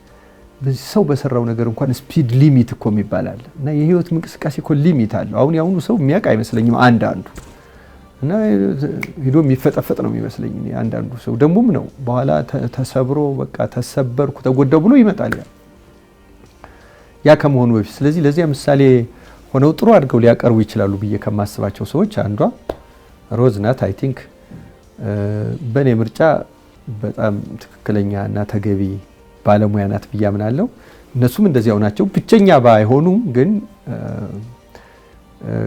[SPEAKER 4] ሰው በሰራው ነገር እንኳን ስፒድ ሊሚት እኮ ይባላል እና የህይወት እንቅስቃሴ እኮ ሊሚት አለው። አሁን ያሁኑ ሰው የሚያውቅ አይመስለኝም አንዳንዱ እና ሄዶ የሚፈጠፈጥ ነው የሚመስለኝ አንዳንዱ ሰው ደሞም ነው በኋላ ተሰብሮ በቃ ተሰበርኩ ተጎዳው ብሎ ይመጣል ያ ከመሆኑ በፊት። ስለዚህ ለዚያ ምሳሌ ሆነው ጥሩ አድርገው ሊያቀርቡ ይችላሉ ብዬ ከማስባቸው ሰዎች አንዷ ሮዝ ናት። አይ ቲንክ በኔ ምርጫ በጣም ትክክለኛ እና ተገቢ ባለሙያ ናት ብዬ አምናለሁ። እነሱም እንደዚያው ናቸው። ብቸኛ ባይሆኑም ግን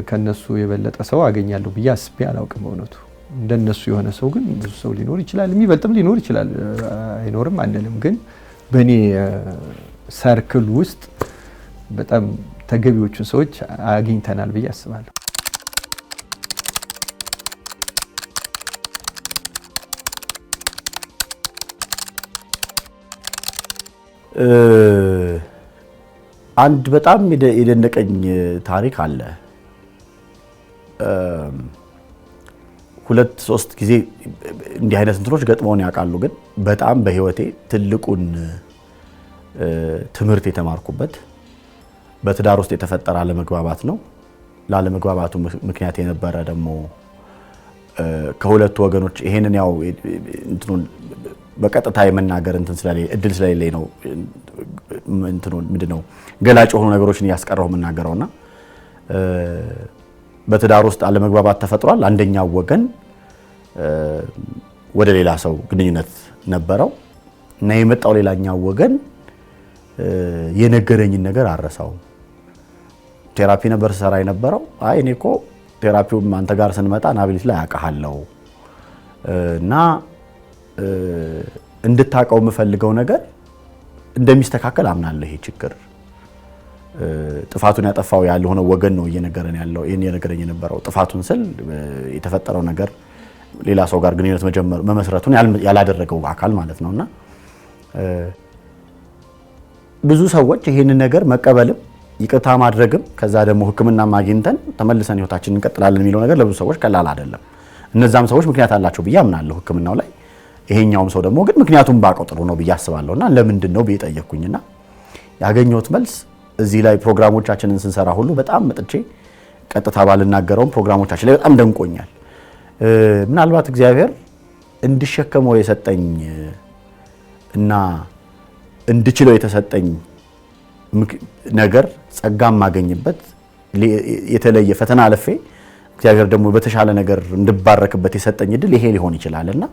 [SPEAKER 4] ከነሱ የበለጠ ሰው አገኛለሁ ብዬ አስቤ አላውቅም። በእውነቱ እንደነሱ የሆነ ሰው ግን ብዙ ሰው ሊኖር ይችላል፣ የሚበልጥም ሊኖር ይችላል፣ አይኖርም አንልም። ግን በእኔ ሰርክል ውስጥ በጣም ተገቢዎቹን ሰዎች አግኝተናል ብዬ አስባለሁ።
[SPEAKER 1] አንድ በጣም የደነቀኝ ታሪክ አለ። 2-3 ጊዜ እንዲህ አይነት እንትኖች ገጥመውን ያውቃሉ። ግን በጣም በህይወቴ ትልቁን ትምህርት የተማርኩበት በትዳር ውስጥ የተፈጠረ አለመግባባት ነው። ላለመግባባቱ ምክንያት የነበረ ደግሞ ከሁለቱ ወገኖች ይሄንን ያው እንትኑን በቀጥታ የመናገር እድል ስለሌለኝ ነው እንትኑን ምንድነው ገላጭ የሆኑ ነገሮችን እያስቀረው የምናገረውና በትዳር ውስጥ አለመግባባት ተፈጥሯል። አንደኛው ወገን ወደ ሌላ ሰው ግንኙነት ነበረው እና የመጣው ሌላኛው ወገን የነገረኝን ነገር አረሳው። ቴራፒ ነበር ሰራ የነበረው። አይ እኔ እኮ ቴራፒው አንተ ጋር ስንመጣ ናብሊት ላይ አውቃለሁ እና እንድታቀው የምፈልገው ነገር እንደሚስተካከል አምናለሁ። ይሄ ችግር ጥፋቱን ያጠፋው ያልሆነ ወገን ነው እየነገረን ያለው። ይሄን የነገረኝ የነበረው ጥፋቱን ስል የተፈጠረው ነገር ሌላ ሰው ጋር ግንኙነት መመስረቱን ያላደረገው አካል ማለት ነውና ብዙ ሰዎች ይሄንን ነገር መቀበልም ይቅርታ ማድረግም ከዛ ደግሞ ሕክምና ማግኝተን ተመልሰን ህይወታችንን እንቀጥላለን የሚለው ነገር ለብዙ ሰዎች ቀላል አይደለም። እነዛም ሰዎች ምክንያት አላቸው ብዬ አምናለሁ ሕክምናው ላይ። ይሄኛውም ሰው ደግሞ ግን ምክንያቱም ባቀው ጥሩ ነው ብዬ አስባለሁና ለምንድን ነው ብዬ ጠየቅኩኝና ያገኘሁት መልስ እዚህ ላይ ፕሮግራሞቻችንን ስንሰራ ሁሉ በጣም መጥቼ ቀጥታ ባልናገረውም ፕሮግራሞቻችን ላይ በጣም ደንቆኛል። ምናልባት እግዚአብሔር እንድሸከመው የሰጠኝ እና እንድችለው የተሰጠኝ ነገር ጸጋም ማገኝበት የተለየ ፈተና አለፌ እግዚአብሔር ደግሞ በተሻለ ነገር እንድባረክበት የሰጠኝ እድል ይሄ ሊሆን ይችላልና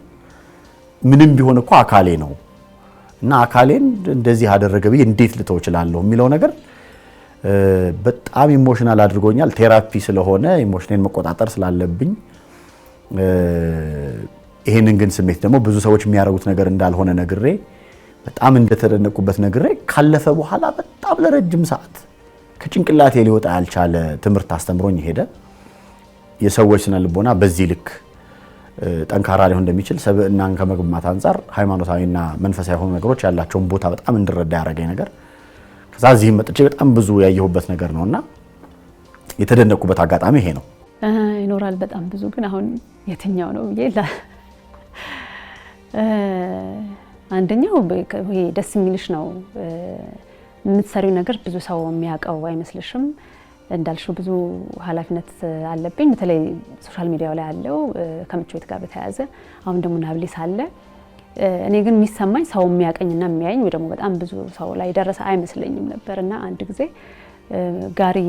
[SPEAKER 1] ምንም ቢሆን እኮ አካሌ ነው እና አካሌን እንደዚህ አደረገ ብዬ እንዴት ልተው እችላለሁ የሚለው ነገር በጣም ኢሞሽናል አድርጎኛል። ቴራፒ ስለሆነ ኢሞሽኔን መቆጣጠር ስላለብኝ ይሄንን ግን ስሜት ደግሞ ብዙ ሰዎች የሚያደርጉት ነገር እንዳልሆነ ነግሬ በጣም እንደተደነቁበት ነግሬ ካለፈ በኋላ በጣም ለረጅም ሰዓት ከጭንቅላቴ ሊወጣ ያልቻለ ትምህርት አስተምሮኝ ሄደ። የሰዎች ስነ ልቦና በዚህ ልክ ጠንካራ ሊሆን እንደሚችል ሰብእናን ከመግማት አንፃር ሃይማኖታዊና መንፈሳዊ የሆኑ ነገሮች ያላቸውን ቦታ በጣም እንድረዳ ያደረገኝ ነገር ከዛ እዚህም መጥቼ በጣም ብዙ ያየሁበት ነገር ነውና የተደነቁበት አጋጣሚ ይሄ ነው።
[SPEAKER 2] ይኖራል በጣም ብዙ ግን አሁን የትኛው ነው ብዬ አንደኛው ይሄ ደስ የሚልሽ ነው የምትሰሪው ነገር ብዙ ሰው የሚያውቀው አይመስልሽም። እንዳልሽው ብዙ ኃላፊነት አለብኝ በተለይ ሶሻል ሚዲያው ላይ ያለው ከምቾት ቤት ጋር በተያያዘ አሁን ደግሞ ናብሊስ አለ። እኔ ግን የሚሰማኝ ሰው የሚያቀኝና የሚያየኝ ወይ ደግሞ በጣም ብዙ ሰው ላይ ደረሰ አይመስለኝም ነበርና አንድ ጊዜ ጋሪ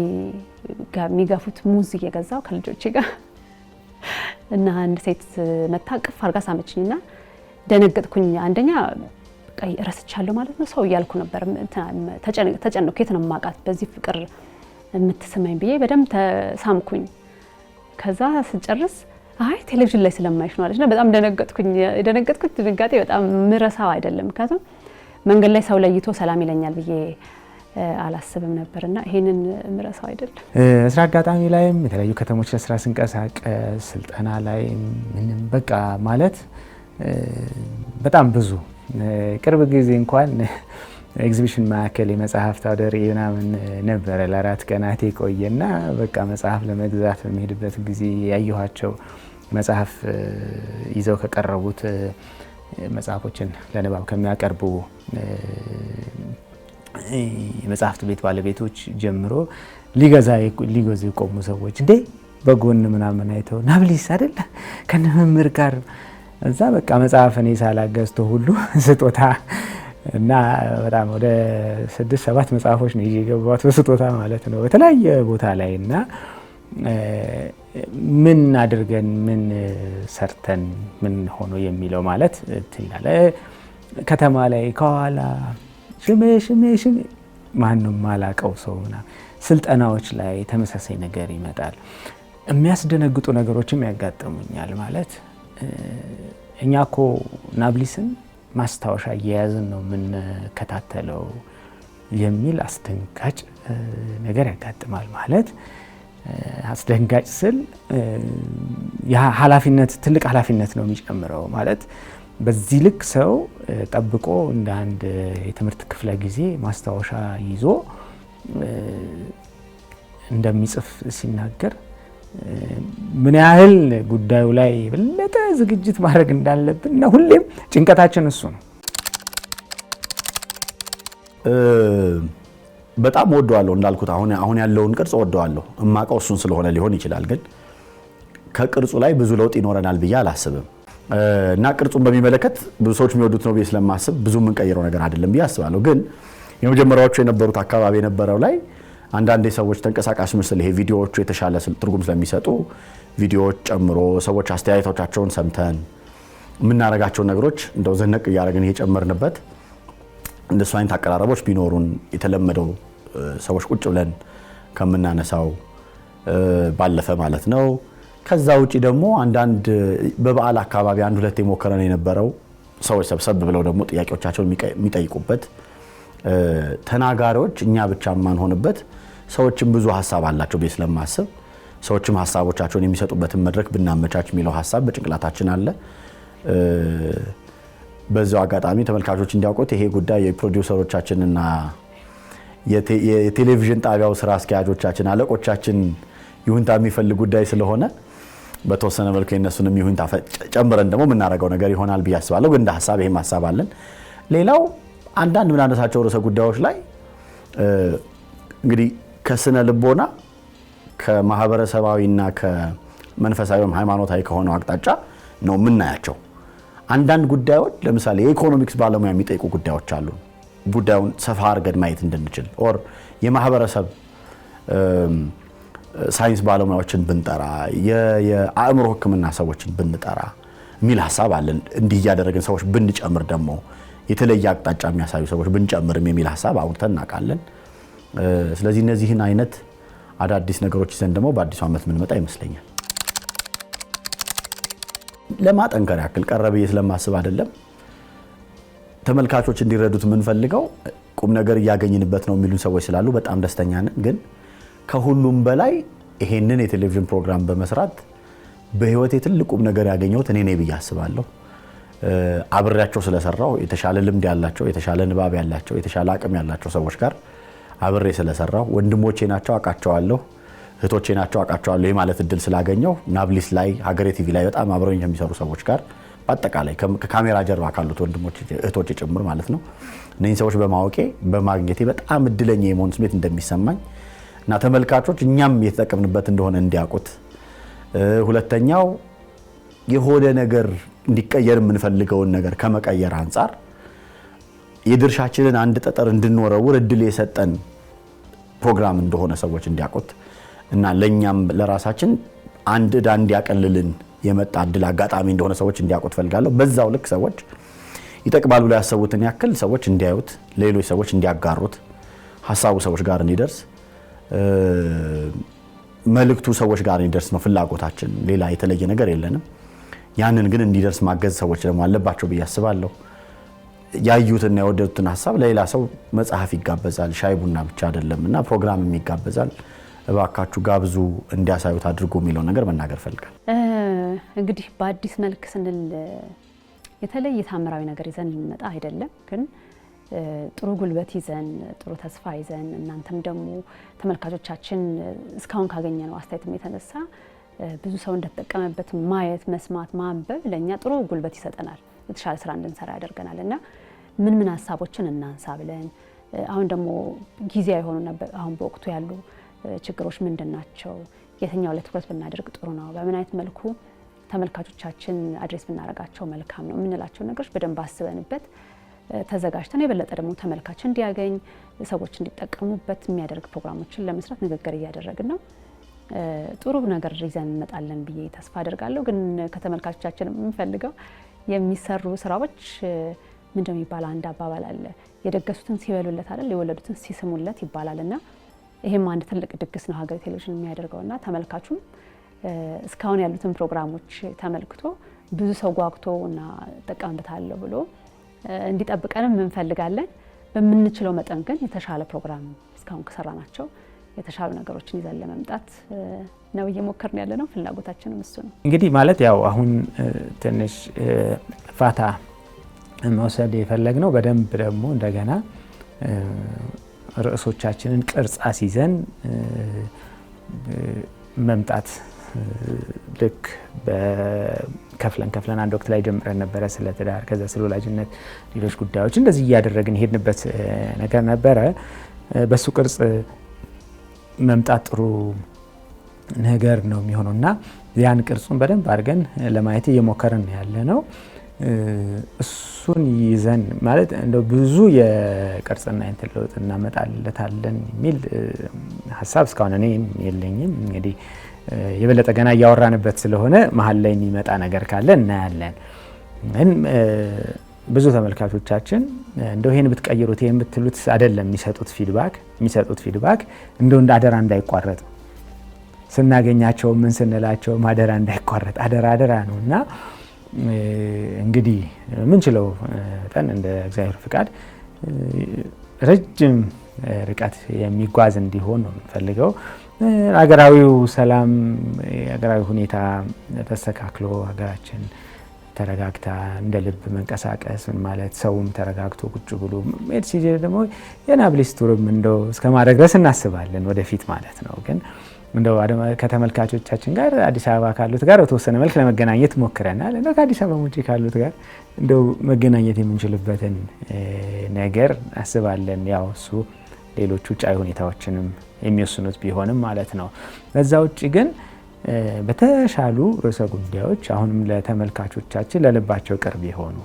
[SPEAKER 2] የሚገፉት ሙዝ እየገዛው ከልጆቼ ጋር እና አንድ ሴት መታ ቅፍ አርጋ ሳመችኝና ደነገጥኩኝ። አንደኛ ቀይ ረስቻለሁ ማለት ነው ሰው እያልኩ ነበር። ተጨነቅኩ የት ነው የማውቃት በዚህ ፍቅር የምትስመኝ ብዬ በደንብ ተሳምኩኝ። ከዛ ስጨርስ አይ ቴሌቪዥን ላይ ስለማይሽ ነው አለችና በጣም ደነገጥኩኝ። የደነገጥኩት ድንጋጤ በጣም ምረሳው አይደለም። ምክንያቱም መንገድ ላይ ሰው ለይቶ ሰላም ይለኛል ብዬ አላስብም ነበርና ይሄንን ምረሳው አይደለም።
[SPEAKER 3] ስራ አጋጣሚ ላይም የተለያዩ ከተሞች ለስራ ስንቀሳቀስ ስልጠና ላይ ምንም በቃ ማለት በጣም ብዙ ቅርብ ጊዜ እንኳን ኤግዚቢሽን ማዕከል የመጽሐፍት አውደ ርዕይ ምናምን ነበረ ለ4 ቀናት የቆየና በቃ መጽሐፍ ለመግዛት በሚሄድበት ጊዜ ያየኋቸው መጽሐፍ ይዘው ከቀረቡት መጽሐፎችን ለንባብ ከሚያቀርቡ የመጽሐፍት ቤት ባለቤቶች ጀምሮ ሊገዙ የቆሙ ሰዎች እንዴ በጎን ምናምን አይተው ናብሊስ አይደል ከነመምህር ጋር እዛ በቃ መጽሐፍ እኔ ሳላገዝቶ ሁሉ ስጦታ እና በጣም ወደ 6-7 መጽሐፎች ነው የገባሁት በስጦታ ማለት ነው በተለያየ ቦታ ላይ እና ምን አድርገን ምን ሰርተን ምን ሆኖ የሚለው ማለት ትላለ ከተማ ላይ ከኋላ ሽሜ ማንም ማላቀው ሰው ስልጠናዎች ላይ ተመሳሳይ ነገር ይመጣል። የሚያስደነግጡ ነገሮችም ያጋጥሙኛል። ማለት እኛ እኮ ናብሊስን ማስታወሻ እየያዝን ነው የምንከታተለው የሚል አስደንጋጭ ነገር ያጋጥማል። ማለት አስደንጋጭ ስል ኃላፊነት ትልቅ ኃላፊነት ነው የሚጨምረው። ማለት በዚህ ልክ ሰው ጠብቆ እንደ አንድ የትምህርት ክፍለ ጊዜ ማስታወሻ ይዞ እንደሚጽፍ ሲናገር ምን ያህል ጉዳዩ ላይ በለጠ ዝግጅት ማድረግ እንዳለብን እና ሁሌም ጭንቀታችን እሱ ነው።
[SPEAKER 1] በጣም ወደዋለሁ እንዳልኩት አሁን ያለውን ቅርጽ ወደዋለሁ። እማቀው እሱን ስለሆነ ሊሆን ይችላል፣ ግን ከቅርጹ ላይ ብዙ ለውጥ ይኖረናል ብዬ አላስብም። እና ቅርጹን በሚመለከት ብዙ ሰዎች የሚወዱት ነው ብዬ ስለማስብ ብዙ የምንቀይረው ነገር አይደለም ብዬ አስባለሁ። ግን የመጀመሪያዎቹ የነበሩት አካባቢ የነበረው ላይ አንዳንድ ሰዎች ተንቀሳቃሽ ምስል ይሄ ቪዲዮዎቹ የተሻለ ትርጉም ስለሚሰጡ ቪዲዮዎች ጨምሮ ሰዎች አስተያየቶቻቸውን ሰምተን የምናደርጋቸውን ነገሮች እንደው ዘነቅ እያደረግን እየጨመርንበት እንደሱ አይነት አቀራረቦች ቢኖሩን የተለመደው ሰዎች ቁጭ ብለን ከምናነሳው ባለፈ ማለት ነው። ከዛ ውጪ ደግሞ አንዳንድ በበዓል አካባቢ አንድ ሁለት የሞከረን የነበረው ሰዎች ሰብሰብ ብለው ደግሞ ጥያቄዎቻቸውን የሚጠይቁበት ተናጋሪዎች እኛ ብቻ ማንሆንበት ሰዎችም ብዙ ሀሳብ አላቸው ብዬ ስለማስብ ሰዎችም ሀሳቦቻቸውን የሚሰጡበትን መድረክ ብናመቻች የሚለው ሀሳብ በጭንቅላታችን አለ። በዛው አጋጣሚ ተመልካቾች እንዲያውቁት ይሄ ጉዳይ የፕሮዲውሰሮቻችንና የቴሌቪዥን ጣቢያው ስራ አስኪያጆቻችን አለቆቻችን ይሁንታ የሚፈልግ ጉዳይ ስለሆነ በተወሰነ መልኩ የነሱንም ይሁንታ ጨምረን ደግሞ የምናደርገው ነገር ይሆናል ብዬ አስባለሁ። ግን እንደ ሀሳብ ይሄም ሀሳብ አለን። ሌላው አንዳንድ ምናነሳቸው ርዕሰ ጉዳዮች ላይ እንግዲህ ከስነ ልቦና ከማህበረሰባዊና ከመንፈሳዊም ሃይማኖታዊ ከሆነው አቅጣጫ ነው የምናያቸው። አንዳንድ ጉዳዮች ለምሳሌ የኢኮኖሚክስ ባለሙያ የሚጠይቁ ጉዳዮች አሉ። ጉዳዩን ሰፋ አድርገን ማየት እንድንችል ኦር የማህበረሰብ ሳይንስ ባለሙያዎችን ብንጠራ የአእምሮ ሕክምና ሰዎችን ብንጠራ የሚል ሀሳብ አለን። እንዲህ እያደረግን ሰዎች ብንጨምር ደግሞ የተለየ አቅጣጫ የሚያሳዩ ሰዎች ብንጨምርም የሚል ሀሳብ አውርተን እናውቃለን። ስለዚህ እነዚህን አይነት አዳዲስ ነገሮች ይዘን ደግሞ በአዲሱ ዓመት የምንመጣ ይመስለኛል። ለማጠንከር ያክል ቀረብ ብዬ ስለማስብ አይደለም። ተመልካቾች እንዲረዱት የምንፈልገው ቁም ነገር እያገኝንበት ነው የሚሉን ሰዎች ስላሉ በጣም ደስተኛ ነን። ግን ከሁሉም በላይ ይሄንን የቴሌቪዥን ፕሮግራም በመስራት በህይወቴ ትልቅ ቁም ነገር ያገኘሁት እኔ ነኝ ብዬ አስባለሁ። አብሬያቸው ስለሰራው የተሻለ ልምድ ያላቸው፣ የተሻለ ንባብ ያላቸው፣ የተሻለ አቅም ያላቸው ሰዎች ጋር አብሬ ስለሰራው ወንድሞቼ ናቸው አውቃቸዋለሁ፣ እህቶቼ ናቸው አውቃቸዋለሁ የማለት እድል ስላገኘው ናብሊስ ላይ ሀገሬ ቲቪ ላይ በጣም አብረውኝ ከሚሰሩ ሰዎች ጋር በአጠቃላይ ከካሜራ ጀርባ ካሉት ወንድሞቼ እህቶቼ ጭምር ማለት ነው እነዚህ ሰዎች በማወቄ በማግኘቴ በጣም እድለኛ የመሆን ስሜት እንደሚሰማኝ እና ተመልካቾች እኛም የተጠቀምንበት እንደሆነ እንዲያውቁት፣ ሁለተኛው የሆነ ነገር እንዲቀየር የምንፈልገውን ነገር ከመቀየር አንጻር የድርሻችንን አንድ ጠጠር እንድንወረውር እድል የሰጠን ፕሮግራም እንደሆነ ሰዎች እንዲያውቁት እና ለኛም ለራሳችን አንድ ዕዳ እንዲያቀልልን የመጣ እድል አጋጣሚ እንደሆነ ሰዎች እንዲያውቁት ፈልጋለሁ። በዛው ልክ ሰዎች ይጠቅማሉ ብለው ያሰቡትን ያክል ሰዎች እንዲያዩት፣ ሌሎች ሰዎች እንዲያጋሩት፣ ሀሳቡ ሰዎች ጋር እንዲደርስ፣ መልእክቱ ሰዎች ጋር እንዲደርስ ነው ፍላጎታችን። ሌላ የተለየ ነገር የለንም። ያንን ግን እንዲደርስ ማገዝ ሰዎች ደግሞ አለባቸው ብዬ አስባለሁ። ያዩትና የወደዱትን ሀሳብ ለሌላ ሰው መጽሐፍ ይጋበዛል፣ ሻይ ቡና ብቻ አይደለም እና ፕሮግራምም ይጋበዛል። እባካችሁ ጋብዙ፣ እንዲያሳዩት አድርጉ የሚለው ነገር መናገር ፈልጋል።
[SPEAKER 2] እንግዲህ በአዲስ መልክ ስንል የተለየ ታምራዊ ነገር ይዘን ልንመጣ አይደለም፣ ግን ጥሩ ጉልበት ይዘን ጥሩ ተስፋ ይዘን እናንተም ደግሞ ተመልካቾቻችን እስካሁን ካገኘነው አስተያየትም የተነሳ ብዙ ሰው እንደተጠቀመበት ማየት፣ መስማት፣ ማንበብ ለኛ ጥሩ ጉልበት ይሰጠናል፣ የተሻለ ስራ እንድንሰራ ያደርገናል እና ምን ሀሳቦችን እናንሳ ብለን አሁን ደግሞ ጊዜ አይሆኑ ነበር። አሁን በወቅቱ ያሉ ችግሮች ምንድን ናቸው? የትኛው ላይ ትኩረት ብናደርግ ጥሩ ነው? በምን አይነት መልኩ ተመልካቾቻችን አድሬስ ብናደርጋቸው መልካም ነው የምንላቸው ነገሮች በደንብ አስበንበት ተዘጋጅተን የበለጠ ደግሞ ተመልካች እንዲያገኝ ሰዎች እንዲጠቀሙበት የሚያደርግ ፕሮግራሞችን ለመስራት ንግግር እያደረግን ነው። ጥሩ ነገር ይዘን እንመጣለን ብዬ ተስፋ አደርጋለሁ። ግን ከተመልካቾቻችን የምንፈልገው የሚሰሩ ስራዎች ምንድነው የሚባል አንድ አባባል አለ፣ የደገሱትን ሲበሉለት አይደል የወለዱትን ሲስሙለት ይባላልና ይሄም አንድ ትልቅ ድግስ ነው ሀገሬ ቴሌቪዥን የሚያደርገውና ተመልካቹም እስካሁን ያሉትን ፕሮግራሞች ተመልክቶ ብዙ ሰው ጓጉቶና ተጠቃምበታለሁ ብሎ እንዲጠብቀንም እንፈልጋለን። በምንችለው መጠን ግን የተሻለ ፕሮግራም እስካሁን ከሰራናቸው የተሻሉ ነገሮችን ይዘን ለመምጣት ነው እየሞከርን ያለ ነው። ፍላጎታችንም እሱ ነው።
[SPEAKER 3] እንግዲህ ማለት ያው አሁን ትንሽ ፋታ መውሰድ የፈለግነው በደንብ ደግሞ እንደገና ርዕሶቻችንን ቅርጽ አስይዘን መምጣት ልክ ከፍለን አንድ ወቅት ላይ ጀምረን ነበረ ስለ ትዳር፣ ከዛ ስለ ወላጅነት፣ ሌሎች ጉዳዮች እንደዚህ እያደረግን ሄድንበት ነገር ነበረ። በሱ ቅርጽ መምጣት ጥሩ ነገር ነው የሚሆነውና ያን ቅርጹን በደንብ አድርገን ለማየት እየሞከርን ያለ ነው። እሱን ይዘን ማለት እንደው ብዙ የቅርጽና የእንትን ለውጥ እናመጣለታለን የሚል ሀሳብ እስካሁን እኔ የለኝም። እንግዲህ የበለጠ ገና እያወራንበት ስለሆነ መሀል ላይ የሚመጣ ነገር ካለ እናያለን። ግን ብዙ ተመልካቾቻችን እንደው ይሄን ብትቀይሩት ይሄን ብትሉት አይደለም የሚሰጡት ፊድባክ እንደው እንደ አደራ እንዳይቋረጥ ስናገኛቸው ምን ስንላቸው አደራ እንዳይቋረጥ አደራ ነውና እንግዲህ ምንችለው መጠን እንደ እግዚአብሔር ፍቃድ ረጅም ርቀት የሚጓዝ እንዲሆን ነው የምንፈልገው። ሀገራዊው ሰላም፣ ሀገራዊ ሁኔታ ተስተካክሎ ሀገራችን ተረጋግታ እንደ ልብ መንቀሳቀስ ማለት ሰውም ተረጋግቶ ቁጭ ብሎ ሜድ ሲጀር ደግሞ የናብሊስ ቱርም እንደው እስከ ማድረግ ድረስ እናስባለን ወደፊት ማለት ነው። ግን እንደው ከተመልካቾቻችን ጋር አዲስ አበባ ካሉት ጋር በተወሰነ መልክ ለመገናኘት ሞክረናል። እንደው ከአዲስ አበባ ውጪ ካሉት ጋር እንደው መገናኘት የምንችልበትን ነገር አስባለን። ያው እሱ ሌሎች ውጫዊ ሁኔታዎችንም የሚወስኑት ቢሆንም ማለት ነው። በዛ ውጪ ግን በተሻሉ ርዕሰ ጉዳዮች አሁንም ለተመልካቾቻችን ለልባቸው ቅርብ የሆኑ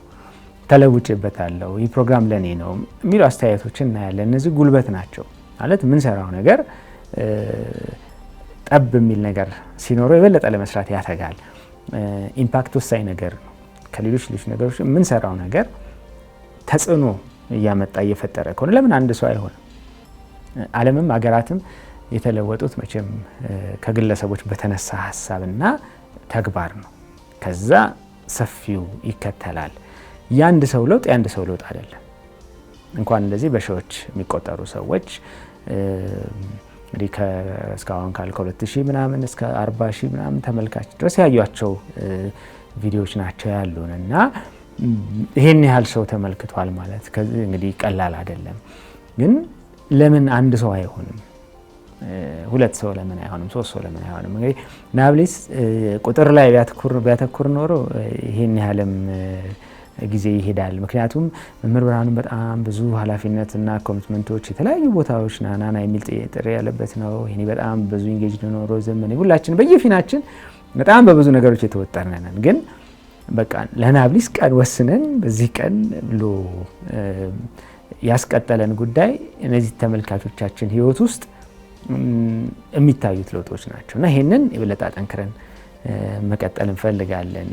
[SPEAKER 3] ተለውጬበታለሁ፣ ይህ ፕሮግራም ለኔ ነው የሚሉ አስተያየቶችን እናያለን። እነዚህ ጉልበት ናቸው ማለት የምንሰራው ነገር ጠብ የሚል ነገር ሲኖረው የበለጠ ለመስራት ያተጋል። ኢምፓክት ወሳኝ ነገር ነው። ከሌሎች ነገሮች የምንሰራው ነገር ተጽዕኖ እያመጣ እየፈጠረ ከሆነ ለምን አንድ ሰው አይሆንም? ዓለምም ሀገራትም የተለወጡት መቼም ከግለሰቦች በተነሳ ሀሳብና ተግባር ነው። ከዛ ሰፊው ይከተላል። የአንድ ሰው ለውጥ አይደለም። እንኳን እንደዚህ በሺዎች የሚቆጠሩ ሰዎች እንግዲህ እስካሁን ከ2000 ምናምን እስከ 40,000 ምናምን ተመልካች ድረስ ያዩቸው ቪዲዮዎች ናቸው ያሉን እና ይሄን ያህል ሰው ተመልክቷል ማለት ከዚህ እንግዲህ ቀላል አይደለም። ግን ለምን አንድ ሰው አይሆንም? ሁለት ሰው ለምን አይሆንም? ሶስት ሰው ለምን አይሆንም? እንግዲህ ናብሊስ ቁጥር ላይ ቢያተኩር ኖሮ ይሄን ያህልም ጊዜ ይሄዳል። ምክንያቱም መምህር ብርሃኑ በጣም ብዙ ኃላፊነትና ኮሚትመንቶች የተለያዩ ቦታዎች ናና የሚል ጥሪ ያለበት ነው። ይሄኔ በጣም ብዙ ኢንጌጅ ኖሮ ዘመን ሁላችን በየፊናችን በጣም በብዙ ነገሮች የተወጠርን ነን። ግን በቃ ለናብሊስ ቀን ወስነን በዚህ ቀን ብሎ ያስቀጠለን ጉዳይ እነዚህ ተመልካቾቻችን ህይወት ውስጥ የሚታዩት ለውጦች ናቸው እና ይሄንን የበለጠ አጠንክረን መቀጠል እንፈልጋለን።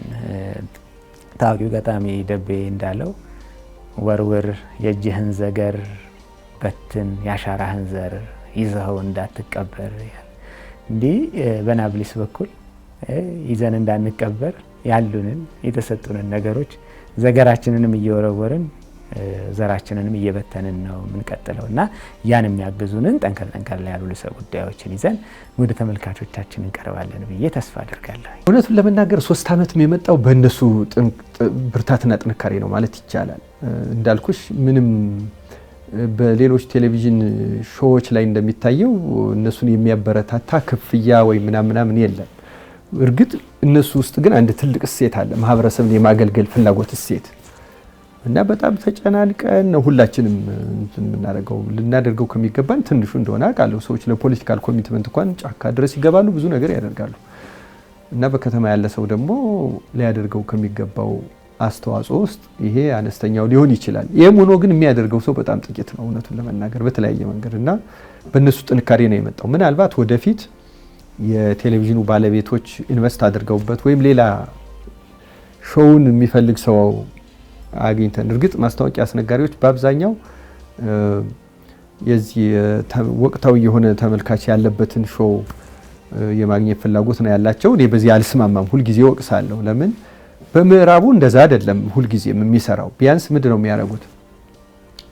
[SPEAKER 3] ታዋቂው ገጣሚ ደቤ እንዳለው ወርውር የእጅህን ዘገር በትን ያሻራህን ዘር ይዘኸው እንዳትቀበር። እንዲህ በናብሊስ በኩል ይዘን እንዳንቀበር ያሉንን የተሰጡንን ነገሮች ዘገራችንንም እየወረወርን ዘራችንንም እየበተንን ነው የምንቀጥለው እና ያን የሚያግዙንን ጠንከር ያሉ ርዕሰ ጉዳዮችን ይዘን ወደ ተመልካቾቻችን እንቀርባለን ብዬ ተስፋ አድርጋለሁ። እውነቱን ለመናገር 3 ዓመትም የመጣው በእነሱ ብርታትና ጥንካሬ ነው ማለት ይቻላል። እንዳልኩሽ ምንም በሌሎች ቴሌቪዥን ሾዎች ላይ እንደሚታየው እነሱን የሚያበረታታ ክፍያ ወይ ምናምን የለም። እርግጥ እነሱ ውስጥ ግን አንድ ትልቅ እሴት አለ፣ ማህበረሰብን የማገልገል ፍላጎት እሴት እና በጣም ተጨናንቀን ነው ሁላችንም የምናደርገው። ልናደርገው ከሚገባን ትንሹ እንደሆነ አውቃለሁ። ሰዎች ለፖለቲካል ኮሚትመንት እንኳን ጫካ ድረስ ይገባሉ፣ ብዙ ነገር ያደርጋሉ። እና በከተማ ያለ ሰው ደግሞ ሊያደርገው ከሚገባው አስተዋጽኦ ውስጥ ይሄ አነስተኛው ሊሆን ይችላል። ይሄም ሆኖ ግን የሚያደርገው ሰው በጣም ጥቂት ነው እውነቱን ለመናገር በተለያየ መንገድ እና በእነሱ ጥንካሬ ነው የመጣው። ምናልባት ወደፊት የቴሌቪዥኑ ባለቤቶች ኢንቨስት አድርገውበት ወይም ሌላ ሾውን የሚፈልግ ሰው
[SPEAKER 4] አግኝተን እርግጥ ማስታወቂያ አስነጋሪዎች በአብዛኛው የዚህ ወቅታዊ የሆነ ተመልካች ያለበትን ሾው የማግኘት ፍላጎት ነው ያላቸው። እኔ በዚህ አልስማማም፣ ሁልጊዜ ወቅሳለሁ። ለምን በምዕራቡ እንደዛ አይደለም ሁልጊዜም የሚሰራው። ቢያንስ ምንድን ነው የሚያደርጉት?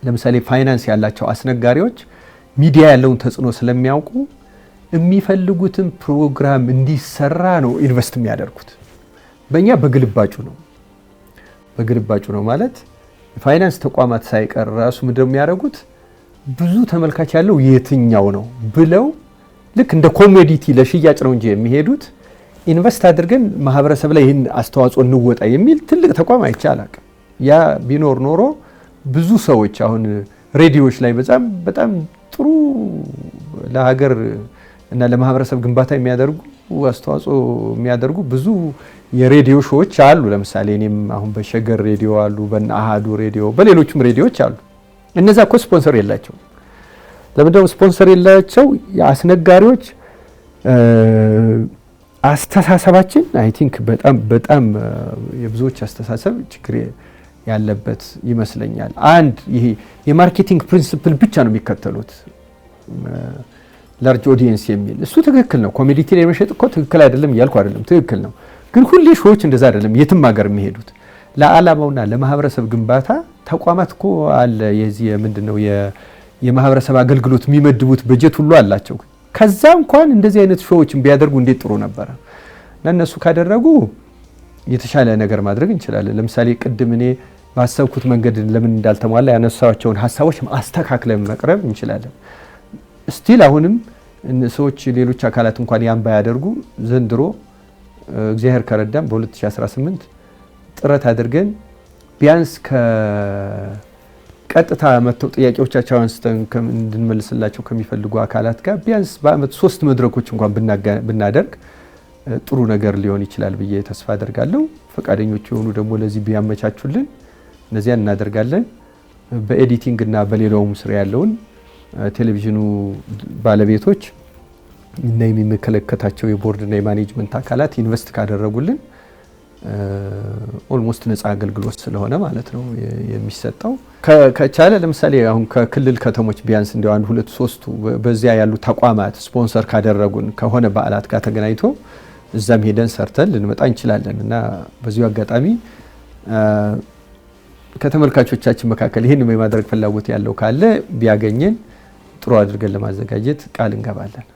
[SPEAKER 4] ለምሳሌ ፋይናንስ ያላቸው አስነጋሪዎች ሚዲያ ያለውን ተጽዕኖ ስለሚያውቁ የሚፈልጉትን ፕሮግራም እንዲሰራ ነው ኢንቨስት የሚያደርጉት። በእኛ በግልባጩ ነው ማለት የፋይናንስ ተቋማት ሳይቀር ራሱ ምንድን ነው የሚያደርጉት? ብዙ ተመልካች ያለው የትኛው ነው ብለው ልክ እንደ ኮሞዲቲ ለሽያጭ ነው እንጂ የሚሄዱት ኢንቨስት አድርገን ማህበረሰብ ላይ ይህን አስተዋጽኦ እንወጣ የሚል ትልቅ ተቋም አይቼ አላውቅም። ያ ቢኖር ኖሮ ብዙ ሰዎች አሁን ሬዲዮዎች ላይ በጣም ጥሩ ለሀገር እና ለማህበረሰብ ግንባታ የሚያደርጉ አስተዋጽኦ የሚያደርጉ ብዙ የሬዲዮ ሾዎች አሉ። ለምሳሌ እኔም አሁን በሸገር ሬዲዮ አሉ፣ በአሃዱ ሬዲዮ፣ በሌሎችም ሬዲዮዎች አሉ። እነዛ እኮ ስፖንሰር የላቸው። ለምንድነው ስፖንሰር የላቸው? የአስነጋሪዎች አስተሳሰባችን አይ ቲንክ በጣም የብዙዎች አስተሳሰብ ችግር ያለበት ይመስለኛል። አንድ ይሄ የማርኬቲንግ ፕሪንሲፕል ብቻ ነው የሚከተሉት፣ ላርጅ ኦዲየንስ የሚል እሱ ትክክል ነው። ኮሜዲቲ ላይ መሸጥ እኮ ትክክል አይደለም እያልኩ አይደለም፣ ትክክል ነው። ግን ሁሌ ሾዎች እንደዛ አይደለም የትም ሀገር የሚሄዱት። ለዓላማውና ለማህበረሰብ ግንባታ ተቋማት እኮ አለ። የዚህ ምንድነው የማህበረሰብ አገልግሎት የሚመድቡት በጀት ሁሉ አላቸው። ከዛ እንኳን እንደዚህ አይነት ሾዎችን ቢያደርጉ እንዴት ጥሩ ነበረ። ለነሱ ካደረጉ የተሻለ ነገር ማድረግ እንችላለን። ለምሳሌ ቅድም እኔ ባሰብኩት መንገድ ለምን እንዳልተሟላ ያነሳቸውን ሀሳቦች አስተካክለን መቅረብ እንችላለን። ስቲል አሁንም ሰዎች ሌሎች አካላት እንኳን ያን ባያደርጉ ዘንድሮ እግዚአብሔር ከረዳም በ2018 ጥረት አድርገን ቢያንስ ከቀጥታ መጥተው ጥያቄዎቻቸው አንስተን እንድንመልስላቸው ከሚፈልጉ አካላት ጋር ቢያንስ በአመት 3 መድረኮች እንኳን ብናደርግ ጥሩ ነገር ሊሆን ይችላል ብዬ ተስፋ አደርጋለሁ። ፈቃደኞች የሆኑ ደግሞ ለዚህ ቢያመቻቹልን እነዚያን እናደርጋለን። በኤዲቲንግ እና በሌላውም ስራ ያለውን ቴሌቪዥኑ ባለቤቶች እና የሚመለከታቸው የቦርድ እና የማኔጅመንት አካላት ኢንቨስት ካደረጉልን ኦልሞስት ነፃ አገልግሎት ስለሆነ ማለት ነው የሚሰጠው። ከቻለ ለምሳሌ አሁን ከክልል ከተሞች ቢያንስ እንደው 1 2 3 በዚያ ያሉ ተቋማት ስፖንሰር ካደረጉን ከሆነ በዓላት ጋር ተገናኝቶ እዛም ሄደን ሰርተን ልንመጣ እንችላለን እና በዚሁ አጋጣሚ ከተመልካቾቻችን መካከል ይህን የማድረግ ፍላጎት ያለው ካለ ቢያገኘን ጥሩ አድርገን ለማዘጋጀት ቃል እንገባለን።